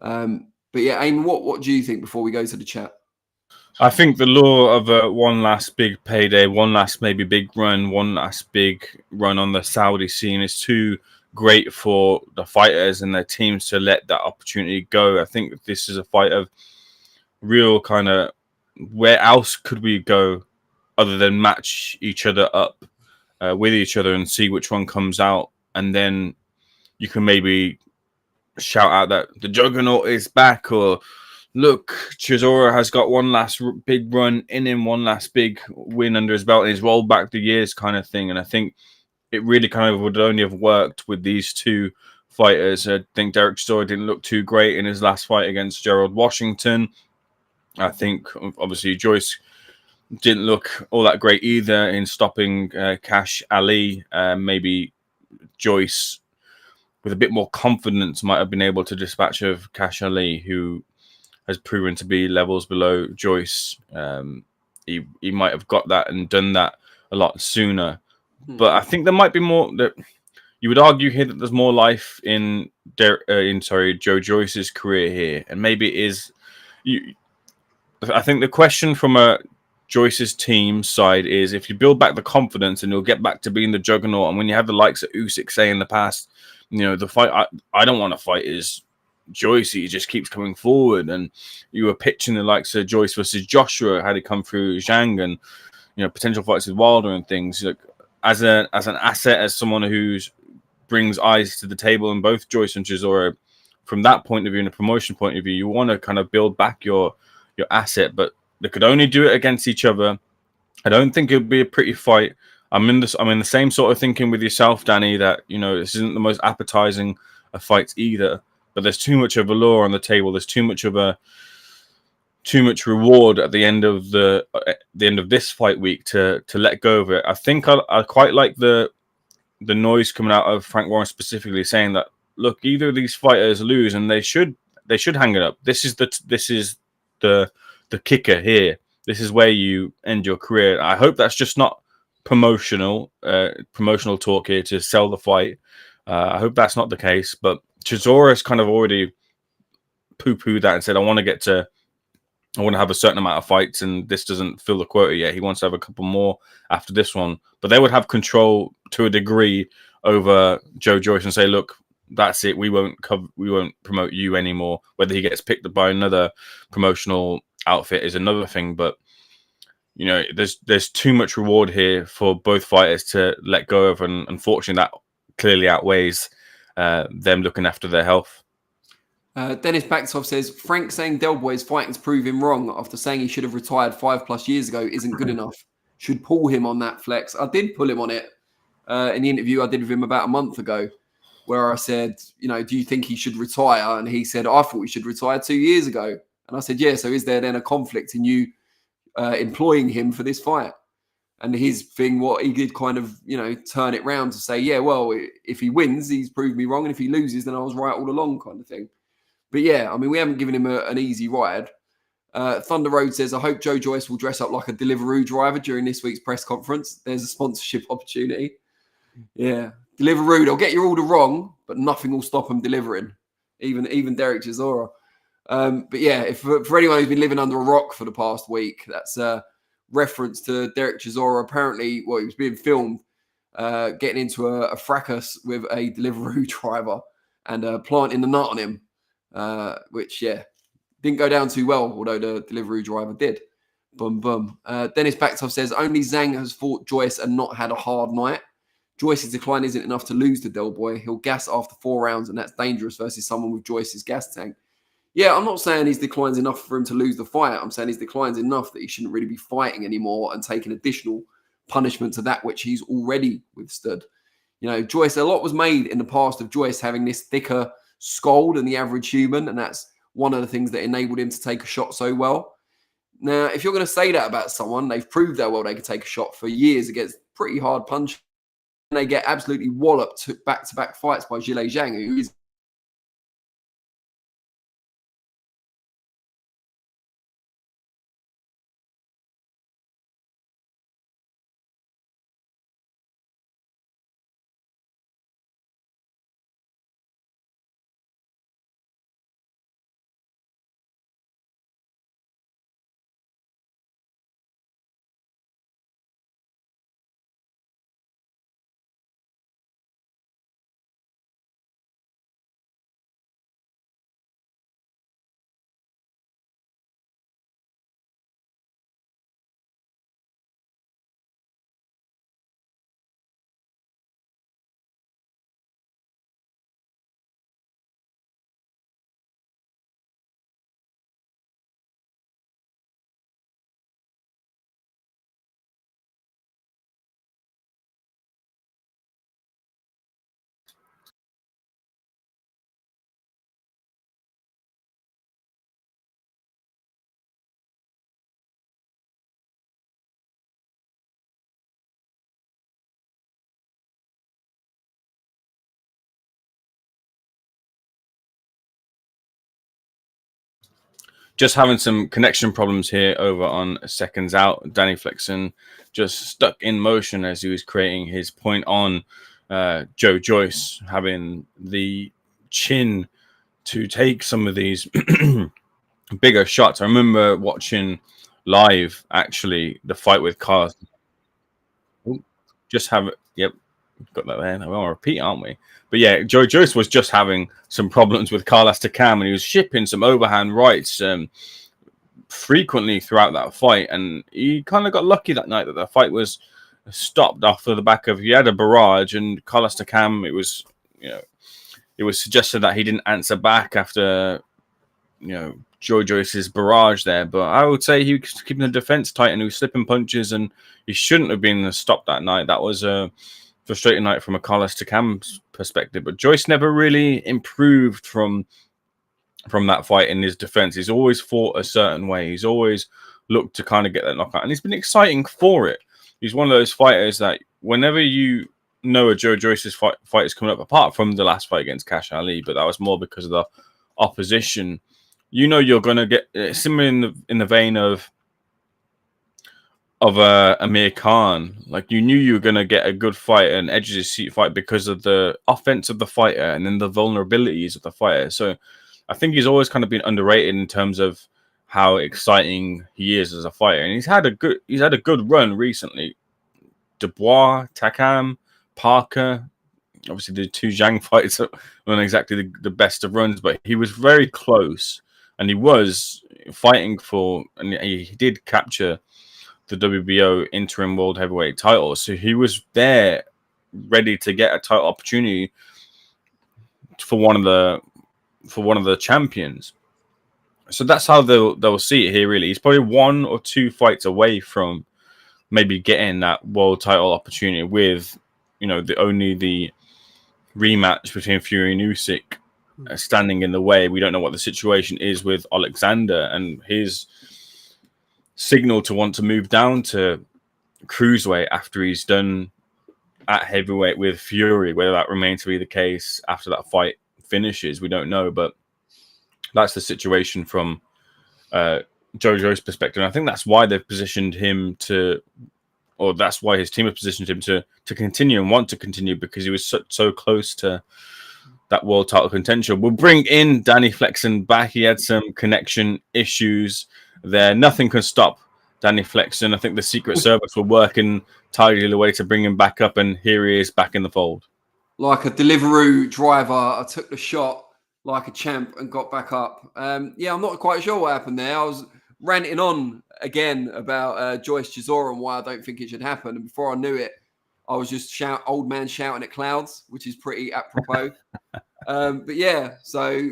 But yeah, Ayman, what do you think before we go to the chat? I think the law of one last big payday, one last maybe big run, one last big run on the Saudi scene is too great for the fighters and their teams to let that opportunity go. I think this is a fight of real kind of, where else could we go other than match each other up with each other and see which one comes out, and then you can maybe shout out that the juggernaut is back, or look, Chisora has got one last big run in him, one last big win under his belt, and he's rolled back the years kind of thing. And I think it really kind of would only have worked with these two fighters. I think Dereck Chisora didn't look too great in his last fight against Gerald Washington. I think, obviously, Joyce didn't look all that great either in stopping Cash Ali. Maybe Joyce, with a bit more confidence, might have been able to dispatch of Cash Ali, who has proven to be levels below Joyce. He might have got that and done that a lot sooner. But I think there might be more that you would argue here that there's more life in Joe Joyce's career here, and maybe it is. I think the question from a Joyce's team side is, if you build back the confidence and you'll get back to being the juggernaut, and when you have the likes of Usyk say in the past, you know, the fight I don't want to fight is Joyce, he just keeps coming forward, and you were pitching the likes of Joyce versus Joshua had he come through Zhang, and you know, potential fights with Wilder and things. Like, as an asset, as someone who brings eyes to the table, and both Joyce and Chisora, from that point of view and a promotion point of view, you want to kind of build back your asset, but they could only do it against each other. I don't think it would be a pretty fight. I'm in the same sort of thinking with yourself, Danny, that, you know, this isn't the most appetizing of fights either. But there's too much of a lure on the table. There's too much reward at the end of this fight week to let go of it. I think I quite like the noise coming out of Frank Warren specifically saying that, look, either of these fighters lose and they should hang it up. This is the kicker here. This is where you end your career. I hope that's just not promotional talk here to sell the fight. I hope that's not the case. But Chisora's kind of already poo-pooed that and said, I want to have a certain amount of fights, and this doesn't fill the quota yet. He wants to have a couple more after this one. But they would have control to a degree over Joe Joyce and say, look, that's it. We won't promote you anymore. Whether he gets picked up by another promotional outfit is another thing. But you know, there's too much reward here for both fighters to let go of, and unfortunately, that clearly outweighs them looking after their health. Dennis Baktov says, Frank saying Del Boy's fighting's prove him wrong after saying he should have retired 5+ years ago isn't good enough. Should pull him on that, Flex. I did pull him on it in the interview I did with him about a month ago, where I said, you know, do you think he should retire? And he said, I thought he should retire 2 years ago. And I said, yeah, so is there then a conflict in you employing him for this fight? And his thing, what he did kind of, you know, turn it round to say, yeah, well, if he wins, he's proved me wrong. And if he loses, then I was right all along, kind of thing. But yeah, I mean, we haven't given him an easy ride. Thunder Road says, I hope Joe Joyce will dress up like a Deliveroo driver during this week's press conference. There's a sponsorship opportunity. Yeah. Deliveroo, they'll get your order wrong, but nothing will stop them delivering. Even Dereck Chisora. But yeah, if for anyone who's been living under a rock for the past week, that's a reference to Dereck Chisora. Apparently, well, he was being filmed getting into a fracas with a Deliveroo driver and planting the nut on him. Which, yeah, didn't go down too well, although the Deliveroo driver did. Boom, boom. Dennis Baktov says, only Zhang has fought Joyce and not had a hard night. Joyce's decline isn't enough to lose to Del Boy. He'll gas after 4 rounds, and that's dangerous versus someone with Joyce's gas tank. Yeah, I'm not saying his decline's enough for him to lose the fight. I'm saying his decline's enough that he shouldn't really be fighting anymore and taking additional punishment to that which he's already withstood. You know, Joyce, a lot was made in the past of Joyce having this thicker skull than the average human, and that's one of the things that enabled him to take a shot so well. Now, if you're going to say that about someone, they've proved how well they could take a shot for years against pretty hard punch, and they get absolutely walloped back-to-back fights by Zhilei Zhang, who is Just having some connection problems here over on Seconds Out. Danny Flexen just stuck in motion as he was creating his point on Joe Joyce having the chin to take some of these bigger shots. I remember watching live, actually, the fight with Carlos. Just have it. Yep. Got that there. We're on repeat, aren't we? But yeah, Joe Joyce was just having some problems with Carlos Takam, and he was shipping some overhand rights frequently throughout that fight. And he kind of got lucky that night that the fight was stopped after the back of he had a barrage, and Carlos Takam, it was, you know, it was suggested that he didn't answer back after, you know, Joe Joyce's barrage there. But I would say he was keeping the defense tight and he was slipping punches, and he shouldn't have been stopped that night. That was a frustrating night from a Carlos Takam's perspective. But Joyce never really improved from that fight in his defense. He's always fought a certain way. He's always looked to kind of get that knockout, and he's been exciting for it. He's one of those fighters that whenever you know a Joe Joyce's fight is coming up, apart from the last fight against Cash Ali, but that was more because of the opposition. you know you're gonna get similar in the vein of Amir Khan. Like, you knew you were gonna get a good fight, an edge of your seat fight, because of the offense of the fighter and then the vulnerabilities of the fighter. So I think he's always kind of been underrated in terms of how exciting he is as a fighter, and he's had a good run recently. Dubois, Takam, Parker. Obviously, the two Zhang fights weren't exactly the best of runs, but he was very close, and he was fighting for, and he did capture the WBO interim world heavyweight title. So he was there, ready to get a title opportunity for one of the champions. So that's how they'll see it here. Really, he's probably 1 or 2 fights away from maybe getting that world title opportunity, with the rematch between Fury and Usyk standing in the way. We don't know what the situation is with Alexander and his signal to want to move down to cruiserweight after he's done at heavyweight with Fury. Whether that remains to be the case after that fight finishes, we don't know, but that's the situation from Joe Joyce's perspective. And I think that's why they've positioned him or that's why his team has positioned him to continue and want to continue, because he was so close to that world title contention. We'll bring in Danny Flexen back. He had some connection issues there. Nothing can stop Danny Flexen. I think the Secret Service were working tirelessly away to bring him back up, and here he is back in the fold. Like a Deliveroo driver, I took the shot like a champ and got back up. I'm not quite sure what happened there. I was ranting on again about Joyce Chisora and why I don't think it should happen. And before I knew it, I was just old man shouting at clouds, which is pretty apropos. But yeah, so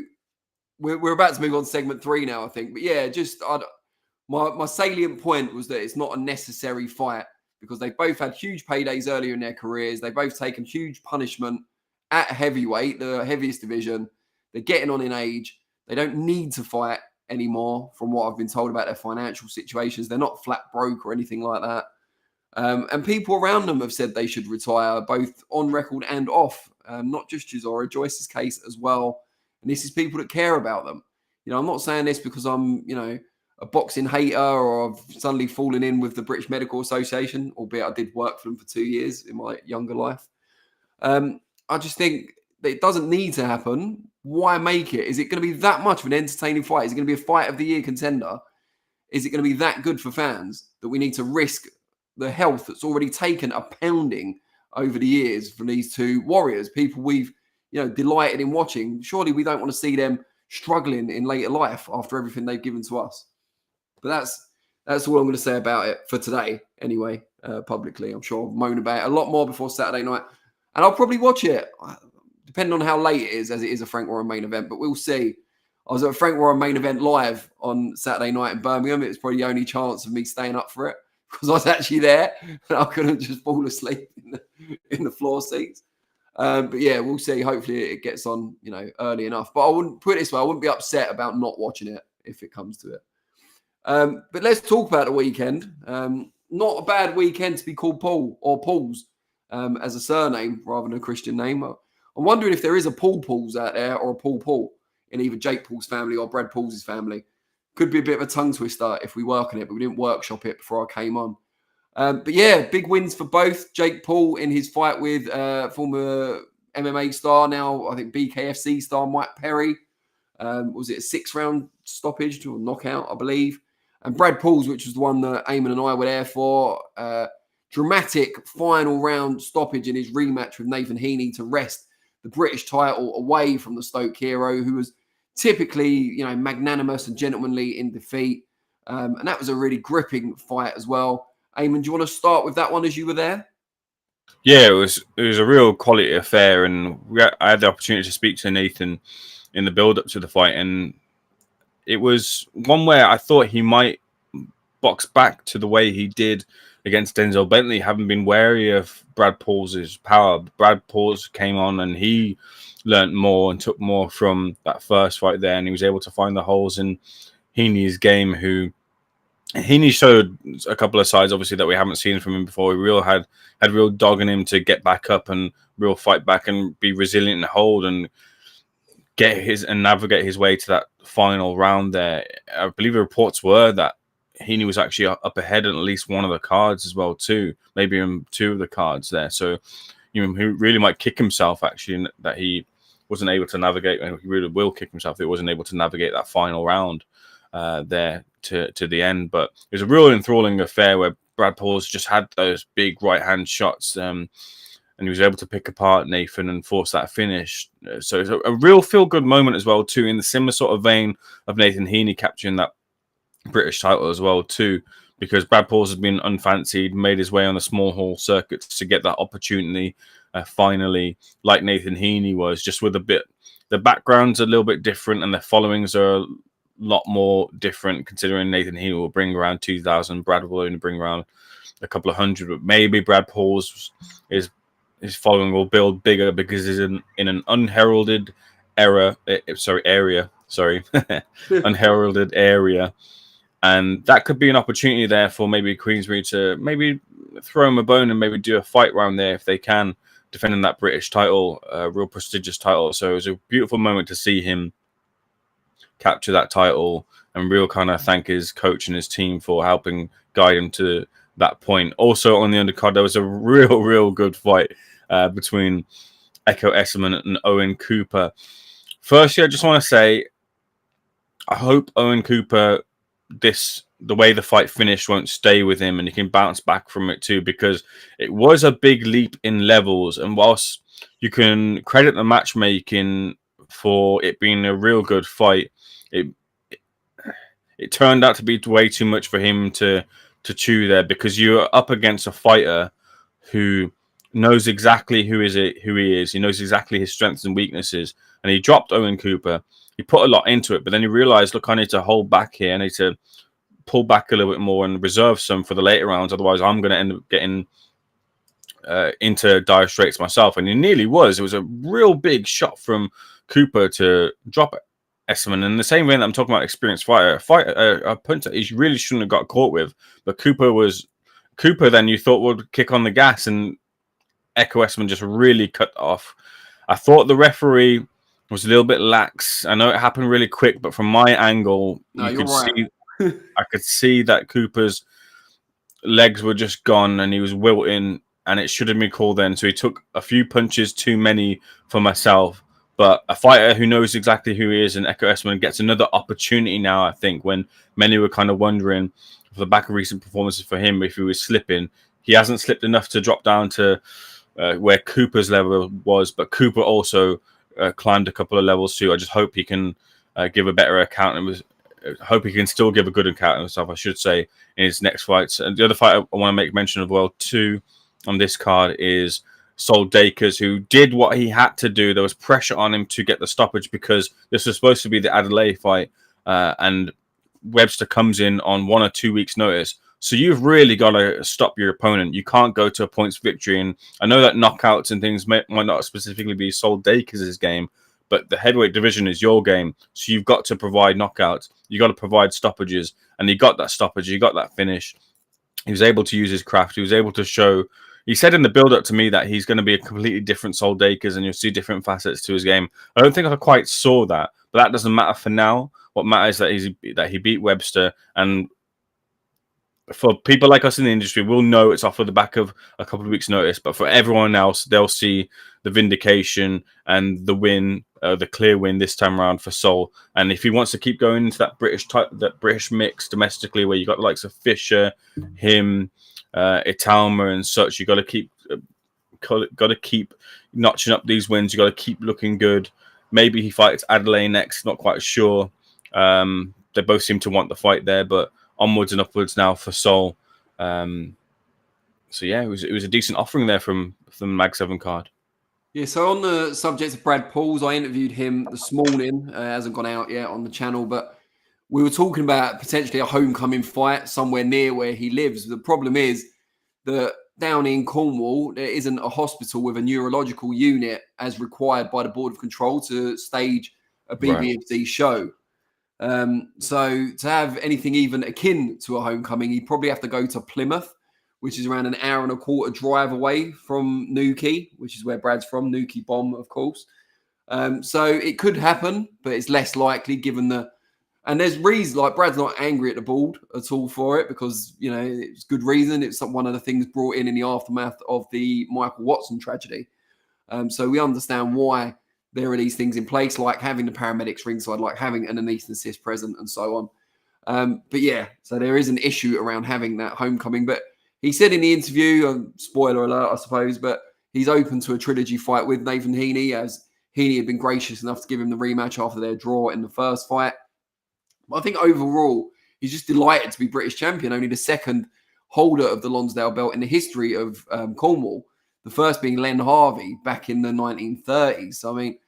we're about to move on to segment 3 now, I think. But yeah, my salient point was that it's not a necessary fight, because they both had huge paydays earlier in their careers. They both taken huge punishment at heavyweight, the heaviest division. They're getting on in age. They don't need to fight anymore, from what I've been told about their financial situations. They're not flat broke or anything like that. And people around them have said they should retire, both on record and off. Not just Chisora, Joyce's case as well. And this is people that care about them. I'm not saying this because I'm, a boxing hater, or I've suddenly fallen in with the British Medical Association, albeit I did work for them for 2 years in my younger life. I just think that it doesn't need to happen. Why make it? Is it going to be that much of an entertaining fight? Is it going to be a fight of the year contender? Is it going to be that good for fans that we need to risk the health that's already taken a pounding over the years from these two warriors, people we've delighted in watching? Surely we don't want to see them struggling in later life after everything they've given to us. But that's all I'm going to say about it for today anyway, publicly. I'm sure I'll moan about it a lot more before Saturday night, and I'll probably watch it depending on how late it is, as it is a Frank Warren main event. But we'll see. I was at a Frank Warren main event live on Saturday night in Birmingham. It was probably the only chance of me staying up for it, because I was actually there and I couldn't just fall asleep in the floor seats. But yeah, we'll see. Hopefully it gets on, early enough. But I wouldn't put it this way. I wouldn't be upset about not watching it if it comes to it. But let's talk about the weekend. Not a bad weekend to be called Paul, or Pauls, as a surname rather than a Christian name. I'm wondering if there is a Paul Pauls out there, or a Paul in either Jake Paul's family or Brad Paul's family. Could be a bit of a tongue twister if we work on it, but we didn't workshop it before I came on. But yeah, big wins for both. Jake Paul in his fight with former MMA star, now I think BKFC star Mike Perry. Was it a 6-round stoppage or knockout, I believe? And Brad Paul's, which was the one that Ayman and I were there for. Dramatic final round stoppage in his rematch with Nathan Heaney to wrest the British title away from the Stoke hero, who was typically, magnanimous and gentlemanly in defeat. And that was a really gripping fight as well. Ayman, do you want to start with that one as you were there? Yeah, it was a real quality affair, and I had the opportunity to speak to Nathan in the build-up to the fight, and it was one where I thought he might box back to the way he did against Denzel Bentley, having been wary of Brad Paul's power. Brad Paul's came on and he learnt more and took more from that first fight there, and he was able to find the holes in Heaney's game, who Heaney showed a couple of sides, obviously, that we haven't seen from him before. He had real dog in him to get back up and real fight back and be resilient and hold and navigate his way to that final round there. I believe the reports were that Heaney was actually up ahead in at least one of the cards as well too, maybe in two of the cards there. So he really might kick himself actually that he wasn't able to navigate, and he really will kick himself if he wasn't able to navigate that final round there to the end. But it was a real enthralling affair where Brad Pauls just had those big right hand shots, and he was able to pick apart Nathan and force that finish. So it's a real feel good moment as well too, in the similar sort of vein of Nathan Heaney capturing that British title as well too, because Brad Pauls has been unfancied, made his way on the small hall circuit to get that opportunity finally, like Nathan Heaney was, just with the background's a little bit different and the followings are a lot more different, considering Nathan Heaney will bring around 2,000, Brad will only bring around a couple of hundred, but maybe Brad Pauls his following will build bigger because he's in an unheralded area, unheralded area. And that could be an opportunity there for maybe Queensbury to maybe throw him a bone and maybe do a fight round there if they can, defending that British title, real prestigious title. So it was a beautiful moment to see him capture that title and real kind of thank his coach and his team for helping guide him to that point. Also on the undercard, there was a real good fight between Echo Esserman and Owen Cooper. Firstly, I just want to say, I hope Owen Cooper, the way the fight finished won't stay with him and he can bounce back from it too, because it was a big leap in levels. And whilst you can credit the matchmaking for it being a real good fight, it turned out to be way too much for him to chew there, because you're up against a fighter who knows exactly who he is. He knows exactly his strengths and weaknesses, and he dropped Owen Cooper. He put a lot into it, but then he realized, look, I need to hold back here. I need to pull back a little bit more and reserve some for the later rounds. Otherwise, I'm going to end up getting into dire straits myself. And he nearly was. It was a real big shot from Cooper to drop Esserman. In the same way that I'm talking about experienced a punch that he really shouldn't have got caught with. But Cooper then you thought would kick on the gas, and Echo Esserman just really cut off. I thought the referee was a little bit lax. I know it happened really quick, but from my angle, I could see that Cooper's legs were just gone and he was wilting, and it should have been called then. So he took a few punches too many for myself. But a fighter who knows exactly who he is, and Echo Esserman gets another opportunity now, I think, when many were kind of wondering, off the back of recent performances for him, if he was slipping. He hasn't slipped enough to drop down to where Cooper's level was, but Cooper also climbed a couple of levels too. I just hope he can give a better account, and hope he can still give a good account of himself, I should say, in his next fights. And the other fight I want to make mention of well too on this card is Sol Dakers, who did what he had to do. There was pressure on him to get the stoppage because this was supposed to be the Adelaide fight, and Webster comes in on 1 or 2 weeks' notice. So you've really got to stop your opponent. You can't go to a points victory. And I know that knockouts and things might not specifically be Sol Dakers' game, but the heavyweight division is your game. So you've got to provide knockouts. You've got to provide stoppages. And he got that stoppage. He got that finish. He was able to use his craft. He was able to show. He said in the build-up to me that he's going to be a completely different Sol Dakers, and you'll see different facets to his game. I don't think I quite saw that, but that doesn't matter for now. What matters is that he beat Webster, and for people like us in the industry, we'll know it's off of the back of a couple of weeks' notice. But for everyone else, they'll see the vindication and the win, the clear win this time around for Sol. And if he wants to keep going into that British mix domestically, where you got the likes of Fisher, him, Italma, and such, you got to keep notching up these wins. You got to keep looking good. Maybe he fights Adelaide next. Not quite sure. They both seem to want the fight there, but onwards and upwards now for Sol. So yeah, it was a decent offering there from the Mag 7 card. Yeah, so on the subject of Brad Pauls, I interviewed him this morning. It hasn't gone out yet on the channel, but we were talking about potentially a homecoming fight somewhere near where he lives. The problem is that down in Cornwall, there isn't a hospital with a neurological unit as required by the Board of Control to stage a BBFD show. So to have anything even akin to a homecoming, he'd probably have to go to Plymouth, which is around an hour and a quarter drive away from Newquay, which is where Brad's from, Newquay Bomb, of course. So it could happen, but it's less likely given the. And there's reasons, like Brad's not angry at the board at all for it because, you know, it's good reason. It's one of the things brought in the aftermath of the Michael Watson tragedy. So we understand why there are these things in place, like having the paramedics ringside, like having an anaesthetist present and so on. But yeah, so there is an issue around having that homecoming. But he said in the interview, spoiler alert, I suppose, but he's open to a trilogy fight with Nathan Heaney, as Heaney had been gracious enough to give him the rematch after their draw in the first fight. I think overall, he's just delighted to be British champion, only the second holder of the Lonsdale belt in the history of Cornwall, the first being Len Harvey back in the 1930s. So, I mean,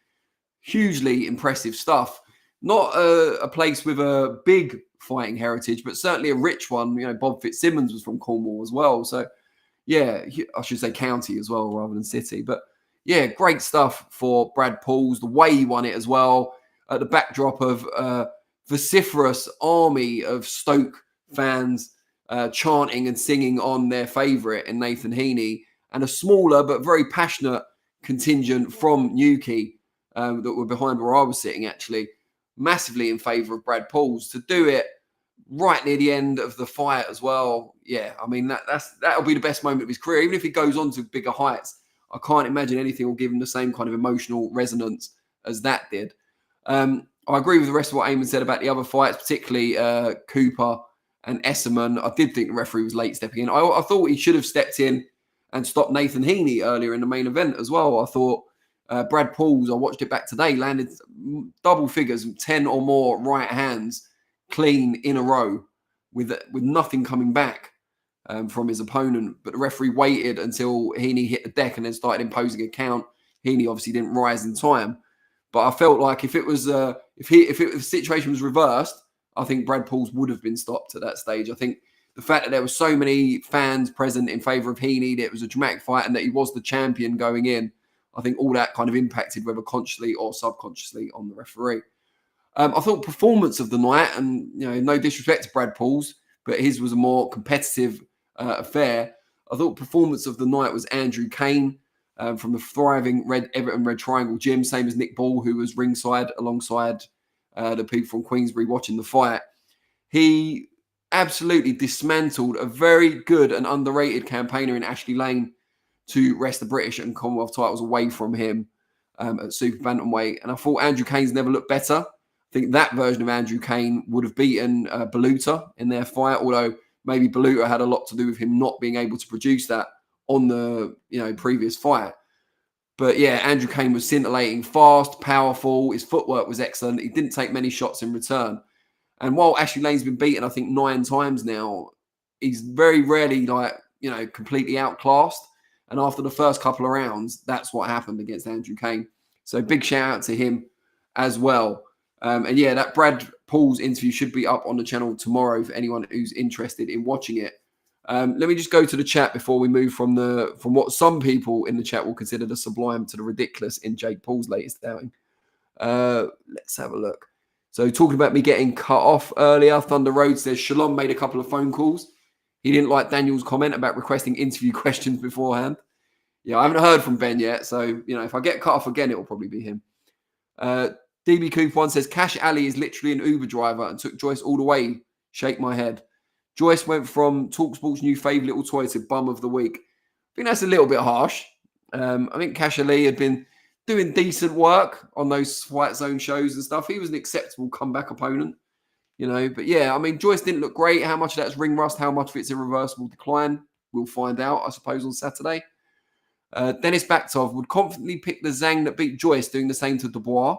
hugely impressive stuff. Not a place with a big fighting heritage, but certainly a rich one. You know, Bob Fitzsimmons was from Cornwall as well. So, yeah, I should say county as well rather than city. But, yeah, great stuff for Brad Pauls. The way he won it as well, at the backdrop of vociferous army of Stoke fans chanting and singing on their favourite in Nathan Heaney, and a smaller but very passionate contingent from Newquay that were behind where I was sitting, actually, massively in favour of Brad Pauls. To do it right near the end of the fight as well, yeah, I mean, that'll be the best moment of his career. Even if he goes on to bigger heights, I can't imagine anything will give him the same kind of emotional resonance as that did. I agree with the rest of what Ayman said about the other fights, particularly Cooper and Esserman. I did think the referee was late stepping in. I thought he should have stepped in and stopped Nathan Heaney earlier in the main event as well. I thought Brad Pauls, I watched it back today, landed double figures, 10 or more right hands, clean in a row with nothing coming back from his opponent. But the referee waited until Heaney hit the deck and then started imposing a count. Heaney obviously didn't rise in time. But I felt like if the situation was reversed, I think Brad Pauls would have been stopped at that stage. I think the fact that there were so many fans present in favour of Heaney, that it was a dramatic fight, and that he was the champion going in, I think all that kind of impacted, whether consciously or subconsciously, on the referee. I thought performance of the night, and no disrespect to Brad Pauls, but his was a more competitive affair. I thought performance of the night was Andrew Kane. From the thriving Everton Red Triangle gym, same as Nick Ball, who was ringside alongside the people from Queensbury watching the fight. He absolutely dismantled a very good and underrated campaigner in Ashley Lane to wrest the British and Commonwealth titles away from him at super bantamweight. And I thought Andrew Kane's never looked better. I think that version of Andrew Kane would have beaten Beluta in their fight, although maybe Beluta had a lot to do with him not being able to produce that on the previous fight. But yeah, Andrew Kane was scintillating, fast, powerful. His footwork was excellent. He didn't take many shots in return. And while Ashley Lane's been beaten, I think 9 times now, he's very rarely completely outclassed. And after the first couple of rounds, that's what happened against Andrew Kane. So big shout out to him as well. And yeah, that Brad Pauls interview should be up on the channel tomorrow for anyone who's interested in watching it. Let me just go to the chat before we move from what some people in the chat will consider the sublime to the ridiculous in Jake Paul's latest outing. Let's have a look. So talking about me getting cut off earlier, Thunder Road says Shalom made a couple of phone calls. He didn't like Daniel's comment about requesting interview questions beforehand. Yeah, I haven't heard from Ben yet. So, if I get cut off again, it will probably be him. DB Coop 1 says Cash Ali is literally an Uber driver and took Joyce all the way. Shake my head. Joyce went from TalkSport's new fave little toy to bum of the week. I think that's a little bit harsh. I think Cash Ali had been doing decent work on those Fight Zone shows and stuff. He was an acceptable comeback opponent, But yeah, I mean, Joyce didn't look great. How much of that's ring rust? How much of it's irreversible decline? We'll find out, I suppose, on Saturday. Dennis Baktov would confidently pick the Zhang that beat Joyce, doing the same to Dubois.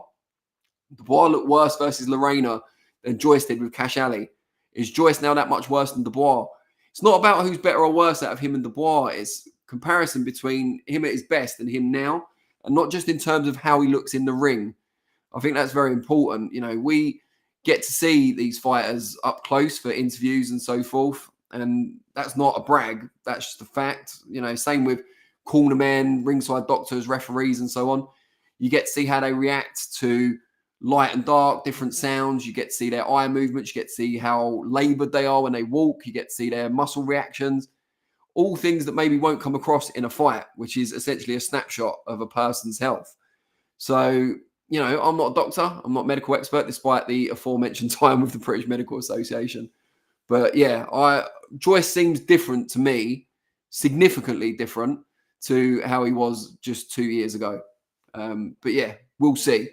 Dubois looked worse versus Lorena than Joyce did with Cash Ali. Is Joyce now that much worse than Dubois? It's not about who's better or worse out of him and Dubois. It's comparison between him at his best and him now, and not just in terms of how he looks in the ring. I think that's very important. We get to see these fighters up close for interviews and so forth, and that's not a brag. That's just a fact. Same with cornermen, ringside doctors, referees, and so on. You get to see how they react to light and dark, different sounds. You get to see their eye movements. You get to see how laboured they are when they walk. You get to see their muscle reactions. All things that maybe won't come across in a fight, which is essentially a snapshot of a person's health. So you know, I'm not a doctor. I'm not a medical expert, despite the aforementioned time with the British Medical Association. But yeah, Joyce seems different to me, significantly different to how he was just 2 years ago. But yeah, we'll see.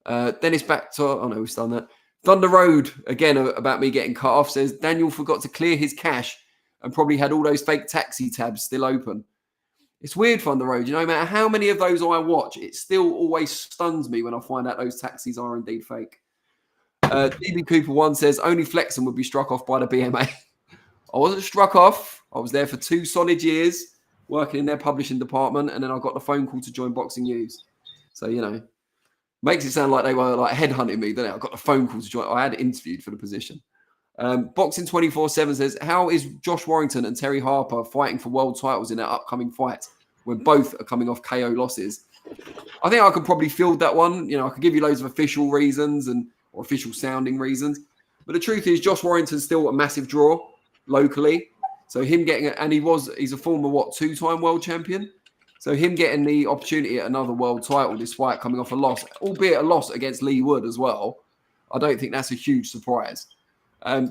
Then it's back to, oh no, we've done that. Thunder Road, again, about me getting cut off, says Daniel forgot to clear his cache and probably had all those fake taxi tabs still open. It's weird, Thunder Road. You know, no matter how many of those I watch, it still always stuns me when I find out those taxis are indeed fake. DB Cooper 1 says, only Flexen would be struck off by the BMA. I wasn't struck off. I was there for 2 solid years working in their publishing department, and then I got the phone call to join Boxing News. So, you know, makes it sound like they were like headhunting me, doesn't it? I got the phone call to join. I had interviewed for the position. Boxing 24/7 says, how is Josh Warrington and Terry Harper fighting for world titles in their upcoming fight when both are coming off KO losses? I think I could probably field that one. You know, I could give you loads of official reasons or official sounding reasons. But the truth is, Josh Warrington's still a massive draw locally. So him getting it, and he's a former 2-time world champion. So him getting the opportunity at another world title despite coming off a loss, albeit a loss against Lee Wood as well, I don't think that's a huge surprise.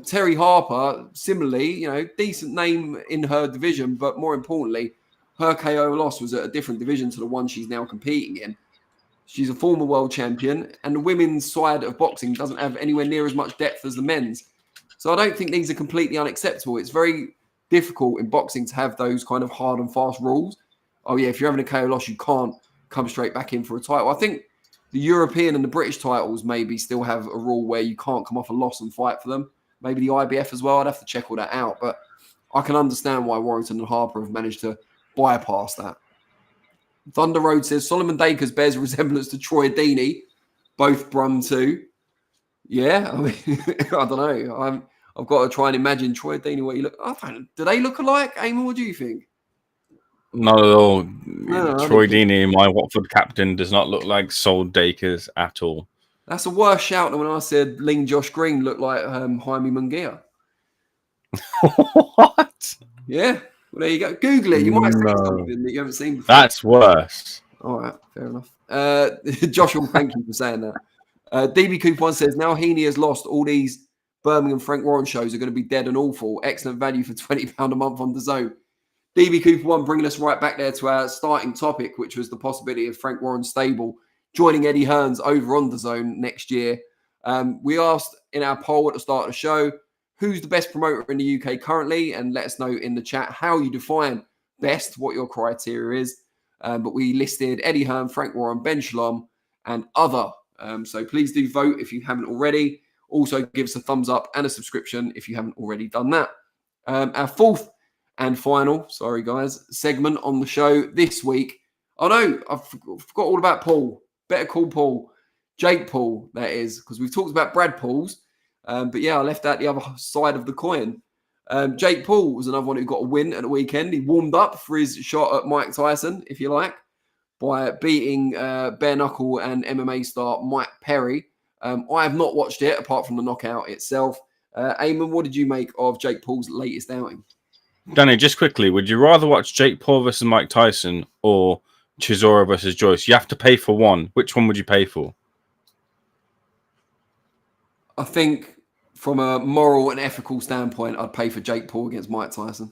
Terry Harper, similarly, you know, decent name in her division, but more importantly, her KO loss was at a different division to the one she's now competing in. She's a former world champion, and the women's side of boxing doesn't have anywhere near as much depth as the men's. So I don't think these are completely unacceptable. It's very difficult in boxing to have those kind of hard and fast rules. Oh, yeah, if you're having a KO loss, you can't come straight back in for a title. I think the European and the British titles maybe still have a rule where you can't come off a loss and fight for them. Maybe the IBF as well. I'd have to check all that out. But I can understand why Warrington and Harper have managed to bypass that. Thunder Road says Solomon Dacres bears a resemblance to Troy Deeney, both Brum too. Yeah, I mean, I don't know. I've got to try and imagine Troy Deeney. What you look? Do they look alike? Eamon, what do you think? Not at all. No, Troy Deeney, my Watford captain, does not look like Sol Dacres at all. That's a worse shout than when I said Ling Josh Green looked like Jaime Munguia. What? Yeah. Well, there you go. Google it. You might have seen something that you haven't seen before. That's worse. All right. Fair enough. Joshua, thank you for saying that. DB Coupon says, now Heaney has lost, all these Birmingham Frank Warren shows are going to be dead and awful. Excellent value for £20 a month on DAZN. DB Cooper 1 bringing us right back there to our starting topic, which was the possibility of Frank Warren's stable joining Eddie Hearn's over on DAZN next year. We asked in our poll at the start of the show, who's the best promoter in the UK currently? And let us know in the chat how you define best, what your criteria is. But we listed Eddie Hearn, Frank Warren, Ben Shalom, and other. So please do vote if you haven't already. Also give us a thumbs up and a subscription if you haven't already done that. Our fourth and final, sorry guys, segment on the show this week. Oh no, I forgot all about Paul. Better call Paul. Jake Paul, that is, because we've talked about Brad Paul's. But yeah, I left out the other side of the coin. Jake Paul was another one who got a win at the weekend. He warmed up for his shot at Mike Tyson, if you like, by beating bare knuckle and MMA star Mike Perry. I have not watched it apart from the knockout itself. Eamon, what did you make of Jake Paul's latest outing? Danny, just quickly, would you rather watch Jake Paul versus Mike Tyson or Chisora versus Joyce? You have to pay for one. Which one would you pay for? I think from a moral and ethical standpoint, I'd pay for Jake Paul against Mike Tyson.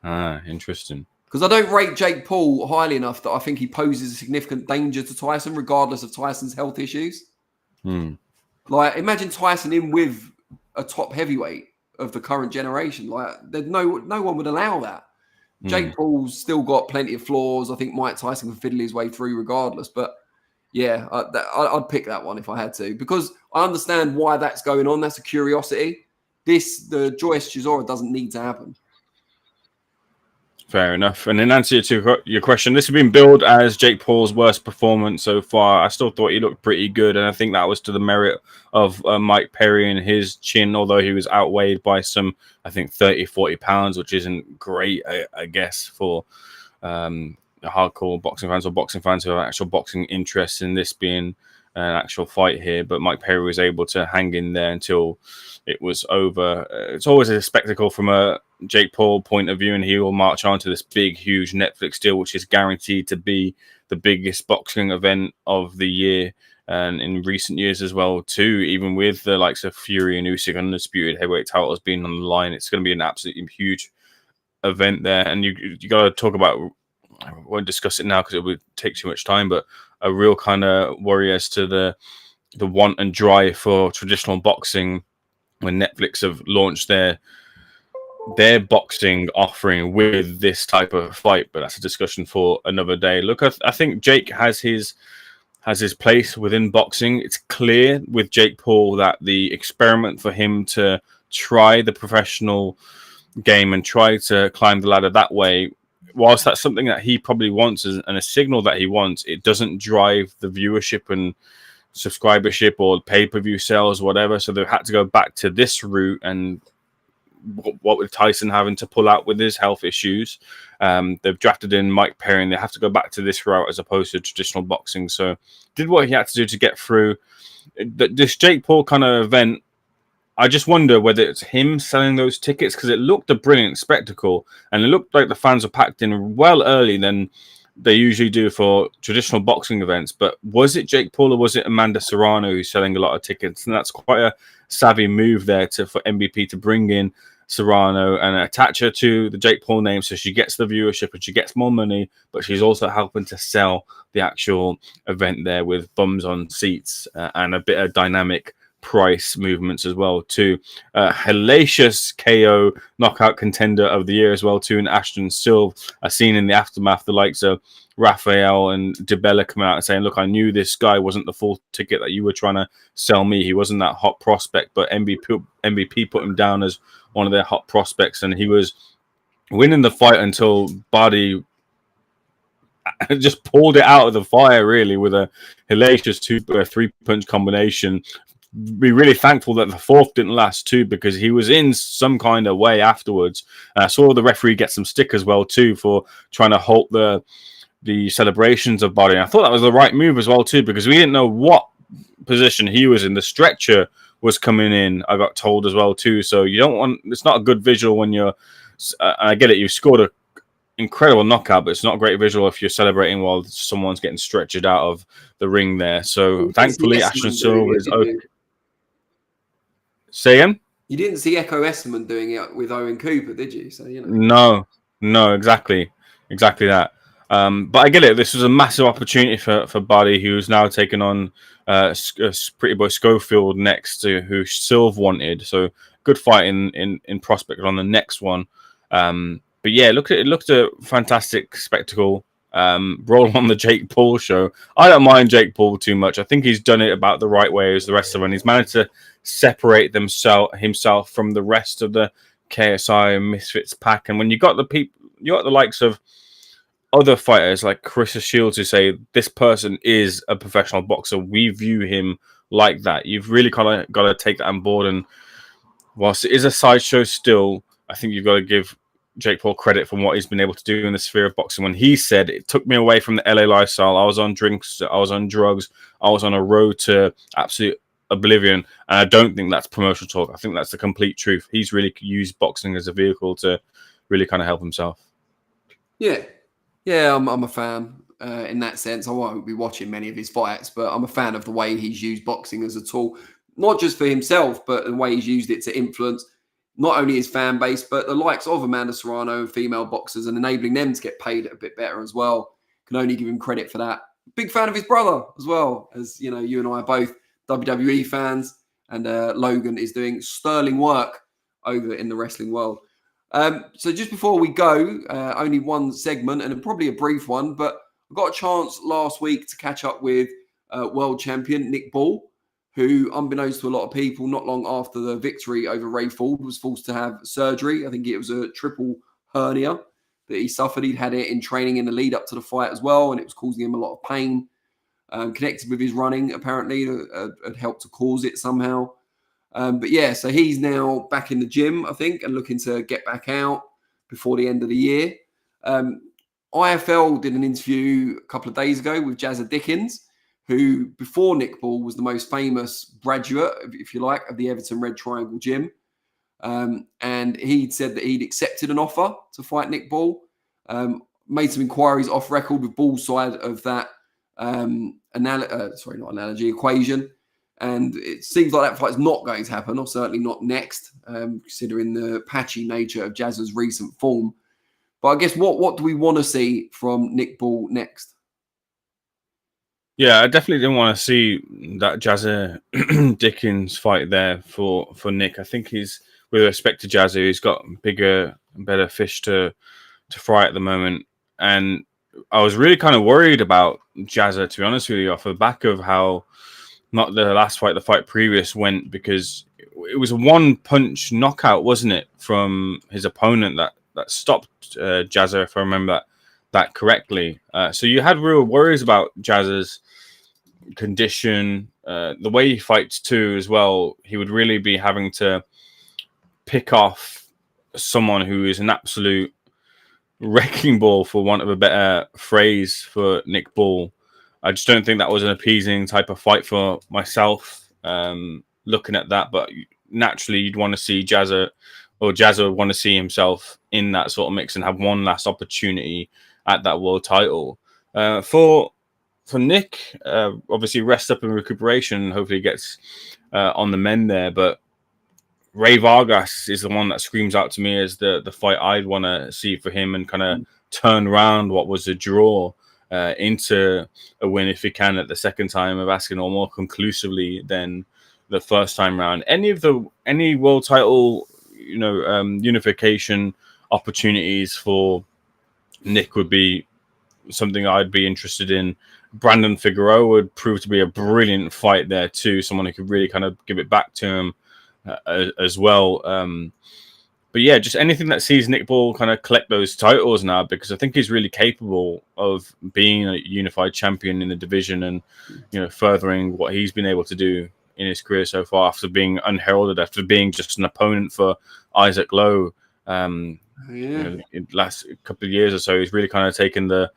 Ah, interesting. Because I don't rate Jake Paul highly enough that I think he poses a significant danger to Tyson, regardless of Tyson's health issues. Like, imagine Tyson in with a top heavyweight of the current generation. Like, no one would allow that. Jake Paul's still got plenty of flaws. I think Mike Tyson can fiddle his way through regardless. But yeah, I'd pick that one if I had to, because I understand why that's going on. That's a curiosity. The Joyce Chisora doesn't need to happen. Fair enough. And in answer to your question, this has been billed as Jake Paul's worst performance so far. I still thought he looked pretty good, and I think that was to the merit of Mike Perry and his chin, although he was outweighed by some, I think, 30, 40 pounds, which isn't great, I guess, for hardcore boxing fans or boxing fans who have actual boxing interests in this being an actual fight here. But Mike Perry was able to hang in there until it was over. It's always a spectacle from a Jake Paul point of view, and he will march on to this big, huge Netflix deal, which is guaranteed to be the biggest boxing event of the year. and in recent years as well too. Even with the likes of Fury and Usyk undisputed heavyweight titles being on the line, it's going to be an absolutely huge event there. And you got to talk about. I won't discuss it now because it would take too much time, but a real kind of worry as to the want and drive for traditional boxing when Netflix have launched their boxing offering with this type of fight. But that's a discussion for another day. Look, I think Jake has his place within boxing. It's clear with Jake Paul that the experiment for him to try the professional game and try to climb the ladder that way, whilst that's something that he probably wants and a signal that he wants, it doesn't drive the viewership and subscribership or pay-per-view sales, whatever. So they've had to go back to this route. And what with Tyson having to pull out with his health issues, they've drafted in Mike Perry, and they have to go back to this route as opposed to traditional boxing. So did what he had to do to get through. This Jake Paul kind of event, I just wonder whether it's him selling those tickets, because it looked a brilliant spectacle and it looked like the fans were packed in well early than they usually do for traditional boxing events. But was it Jake Paul or was it Amanda Serrano who's selling a lot of tickets? And that's quite a savvy move there for MVP to bring in Serrano and attach her to the Jake Paul name, so she gets the viewership and she gets more money, but she's also helping to sell the actual event there with bums on seats and a bit of dynamic price movements as well too. Hellacious KO knockout contender of the year as well too, and Ashton Silva are seen in the aftermath, the likes of Raphael and DiBella coming out and saying, look, I knew this guy wasn't the full ticket that you were trying to sell me. He wasn't that hot prospect, but MVP put him down as one of their hot prospects, and he was winning the fight until Barty just pulled it out of the fire really with a hellacious 3-punch combination. Be really thankful that the fourth didn't last too, because he was in some kind of way afterwards. I saw the referee get some stick as well too for trying to halt the celebrations of Barty. I thought that was the right move as well too, because we didn't know what position he was in. The stretcher was coming in, I got told as well too. So you don't want, it's not a good visual when you're, I get it, you've scored an incredible knockout, but it's not a great visual if you're celebrating while someone's getting stretchered out of the ring there. So thankfully Ashton Silva is okay. Say again? You didn't see Echo Esserman doing it with Owen Cooper, did you? So No, exactly that. But I get it. This was a massive opportunity for Barty, who's now taken on Pretty Boy Schofield next, to who Silva wanted. So good fight in prospect on the next one. But yeah, it looked a fantastic spectacle. Roll on the Jake Paul show. I don't mind Jake Paul too much. I think he's done it about the right way as the rest of them. He's managed to separate himself from the rest of the KSI and Misfits pack. And when you got the likes of other fighters like Carissa Shields who say this person is a professional boxer, we view him like that. You've really kind of got to take that on board. And whilst it is a sideshow still, I think you've got to give Jake Paul credit for what he's been able to do in the sphere of boxing. When he said it took me away from the LA lifestyle, I was on drinks, I was on drugs, I was on a road to absolute oblivion, and I don't think that's promotional talk. I think that's the complete truth. He's really used boxing as a vehicle to really kind of help himself. Yeah, I'm a fan in that sense. I won't be watching many of his fights, but I'm a fan of the way he's used boxing as a tool, not just for himself, but the way he's used it to influence not only his fan base, but the likes of Amanda Serrano and female boxers, and enabling them to get paid a bit better as well. Can only give him credit for that. Big fan of his brother as well, as you know, you and I are both WWE fans, and Logan is doing sterling work over in the wrestling world. So just before we go, only one segment and probably a brief one, but I got a chance last week to catch up with world champion Nick Ball, who, unbeknownst to a lot of people, not long after the victory over Ray Ford, was forced to have surgery. I think it was a triple hernia that he suffered. He'd had it in training in the lead up to the fight as well, and it was causing him a lot of pain. Connected with his running, apparently, had helped to cause it somehow. But yeah, so he's now back in the gym, I think, and looking to get back out before the end of the year. IFL did an interview a couple of days ago with Jazza Dickens, who, before Nick Ball, was the most famous graduate, if you like, of the Everton Red Triangle Gym. And he'd said that he'd accepted an offer to fight Nick Ball. Made some inquiries off record with Ball's side of that equation. And it seems like that fight's not going to happen, or certainly not next, considering the patchy nature of Jazz's recent form. But I guess what do we want to see from Nick Ball next? Yeah, I definitely didn't want to see that Jazza Dickens fight there for Nick. I think he's, with respect to Jazza, he's got bigger and better fish to fry at the moment. And I was really kind of worried about Jazza, to be honest with you, off the back of how not the last fight, the fight previous went, because it was a one-punch knockout, wasn't it, from his opponent that stopped Jazza, if I remember that correctly. So you had real worries about Jazza's condition, the way he fights too as well. He would really be having to pick off someone who is an absolute wrecking ball, for want of a better phrase, for Nick Ball. I just don't think that was an appeasing type of fight for myself, looking at that. But naturally, you'd want to see Jazza would want to see himself in that sort of mix and have one last opportunity at that world title. For Nick, obviously rest up and recuperation. Hopefully, he gets on the mend there. But Ray Vargas is the one that screams out to me as the fight I'd want to see for him, and kind of turn around what was a draw into a win if he can at the second time of asking, or more conclusively than the first time round. Any world title, unification opportunities for Nick would be something I'd be interested in. Brandon Figueroa would prove to be a brilliant fight there too, someone who could really kind of give it back to him as well. But yeah, just anything that sees Nick Ball kind of collect those titles now, because I think he's really capable of being a unified champion in the division, and furthering what he's been able to do in his career so far, after being unheralded, after being just an opponent for Isaac Lowe. In the last couple of years or so, he's really kind of taken the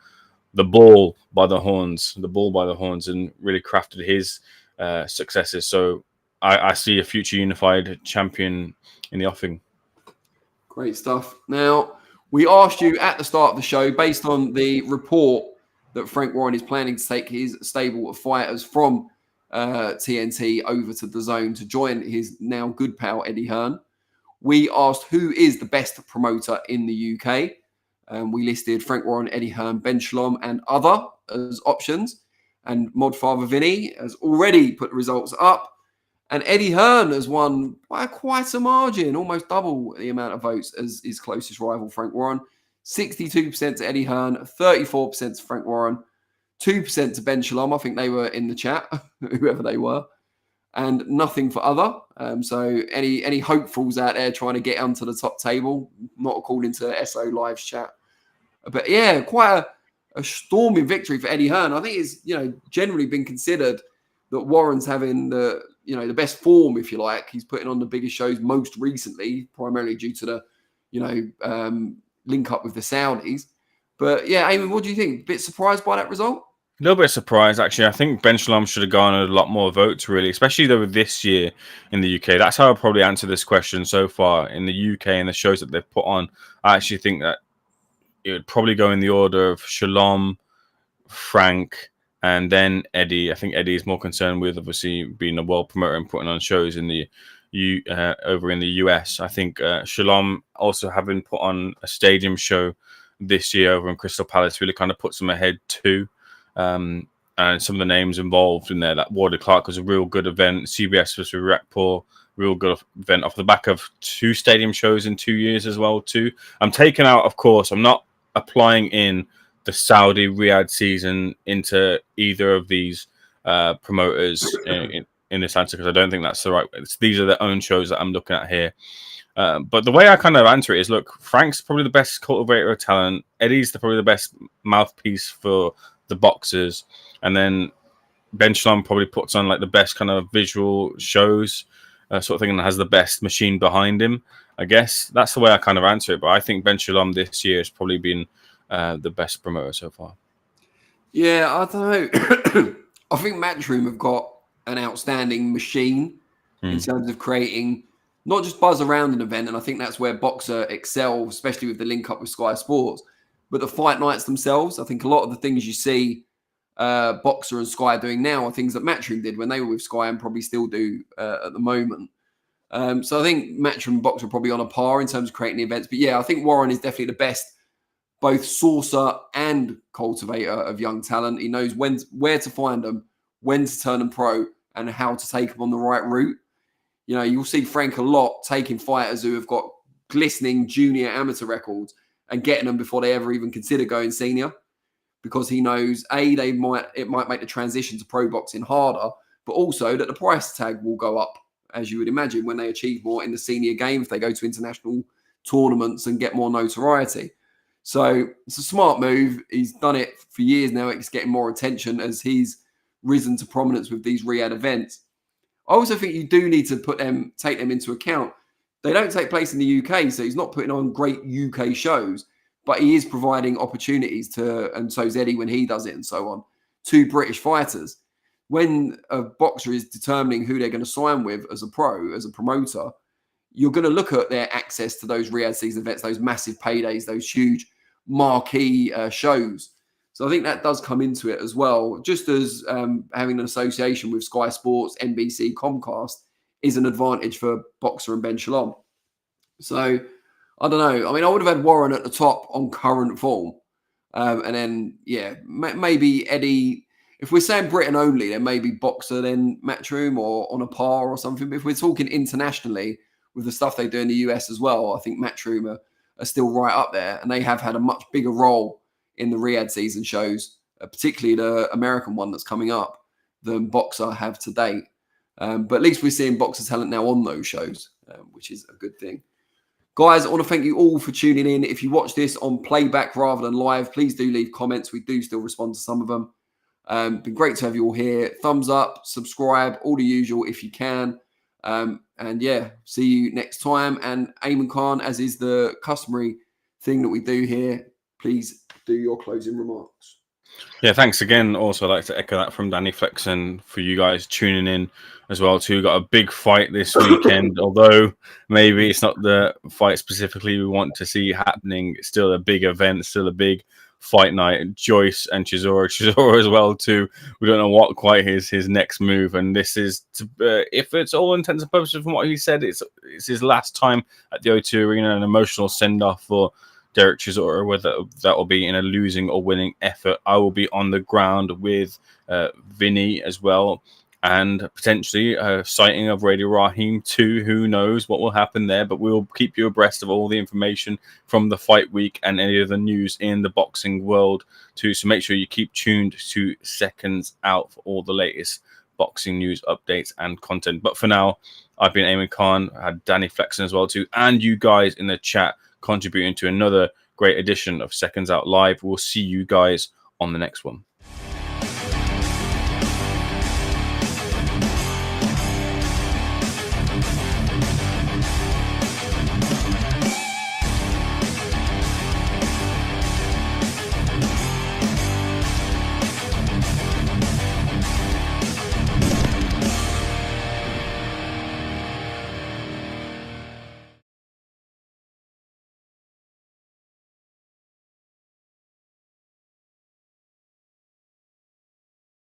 bull by the horns, and really crafted his successes. So I see a future unified champion in the offing. Great stuff. Now, we asked you at the start of the show, based on the report that Frank Warren is planning to take his stable of fighters from TNT over to DAZN to join his now good pal Eddie Hearn. We asked who is the best promoter in the UK. We listed Frank Warren, Eddie Hearn, Ben Shalom, and other as options. And Modfather Vinny has already put the results up. And Eddie Hearn has won by quite a margin, almost double the amount of votes as his closest rival, Frank Warren. 62% to Eddie Hearn, 34% to Frank Warren, 2% to Ben Shalom. I think they were in the chat, whoever they were. And nothing for other. So any hopefuls out there trying to get onto the top table, not according to SO Live's chat. But yeah, quite a storming victory for Eddie Hearn. I think it's generally been considered that Warren's having the best form, if you like. He's putting on the biggest shows most recently, primarily due to the link up with the Saudis. But yeah, Ayman, what do you think? A bit surprised by that result? A little bit surprised, actually. I think Ben Shalom should have garnered a lot more votes, really, especially though this year in the UK. That's how I'll probably answer this question so far. In the UK and the shows that they've put on, I actually think that it would probably go in the order of Shalom, Frank, and then Eddie. I think Eddie is more concerned with obviously being a world promoter and putting on shows in the over in the US. I think Shalom also having put on a stadium show this year over in Crystal Palace really kind of puts him ahead too. And some of the names involved in there, that Warder Clark was a real good event. CBS was with Rakpur, real good event off the back of 2 stadium shows in 2 years as well too. I'm taking out, of course, I'm not applying in the Saudi Riyadh season into either of these promoters in this answer, because I don't think that's the right way. These are their own shows that I'm looking at here. But the way I kind of answer it is, look, Frank's probably the best cultivator of talent. Eddie's probably the best mouthpiece for the boxers, and then Ben Shalom probably puts on like the best kind of visual shows sort of thing, and has the best machine behind him. I guess that's the way I kind of answer it. But I think Ben Shalom this year has probably been the best promoter so far. Yeah, I don't know. I think Matchroom have got an outstanding machine in terms of creating not just buzz around an event, and I think that's where Boxer excels, especially with the link up with Sky Sports, but the fight nights themselves. I think a lot of the things you see Boxer and Sky are doing now are things that Matchroom did when they were with Sky and probably still do at the moment. So I think Matchroom and Boxer are probably on a par in terms of creating the events. But yeah, I think Warren is definitely the best, both sourcer and cultivator of young talent. He knows where to find them, when to turn them pro, and how to take them on the right route. You know, you'll see Frank a lot taking fighters who have got glistening junior amateur records and getting them before they ever even consider going senior, because he knows it might make the transition to pro boxing harder, but also that the price tag will go up, as you would imagine, when they achieve more in the senior game, if they go to international tournaments and get more notoriety. So it's a smart move. He's done it for years now. It's getting more attention as he's risen to prominence with these Riyadh events. I also think you do need to take them into account. They don't take place in the UK, so he's not putting on great UK shows, but he is providing opportunities to, and so is Eddie when he does it and so on, to British fighters. When a boxer is determining who they're going to sign with as a pro, as a promoter, you're going to look at their access to those Riyadh season events, those massive paydays, those huge marquee shows. So I think that does come into it as well, just as having an association with Sky Sports, NBC, Comcast is an advantage for Boxer and Ben Shalom. So I don't know. I mean, I would have had Warren at the top on current form. And then, yeah, maybe Eddie. If we're saying Britain only, then maybe Boxer, then Matchroom, or on a par or something. But if we're talking internationally with the stuff they do in the US as well, I think Matchroom are still right up there. And they have had a much bigger role in the Riyadh season shows, particularly the American one that's coming up, than Boxer have to date. But at least we're seeing Boxer talent now on those shows, which is a good thing. Guys, I want to thank you all for tuning in. If you watch this on playback rather than live, please do leave comments. We do still respond to some of them. Been great to have you all here. Thumbs up, subscribe, all the usual if you can. And yeah, see you next time. And Ayman Khan, as is the customary thing that we do here, please do your closing remarks. Yeah, thanks again. Also, I'd like to echo that from Danny Flexen for you guys tuning in as well too. Got a big fight this weekend, although maybe it's not the fight specifically we want to see happening. It's still a big event, still a big fight night. Joyce and Chisora as well too. We don't know what quite his next move, and this is if it's all intents and purposes from what he said, it's his last time at the O2 Arena, an emotional send off for Dereck Chisora, whether that will be in a losing or winning effort. I will be on the ground with Vinny as well, and potentially a sighting of Radio Raheem too. Who knows what will happen there, but we'll keep you abreast of all the information from the fight week and any of the news in the boxing world too. So make sure you keep tuned to Seconds Out for all the latest boxing news, updates, and content. But for now, I've been Ayman Khan. I had Danny Flexen as well too, and you guys in the chat contributing to another great edition of Seconds Out Live. We'll see you guys on the next one.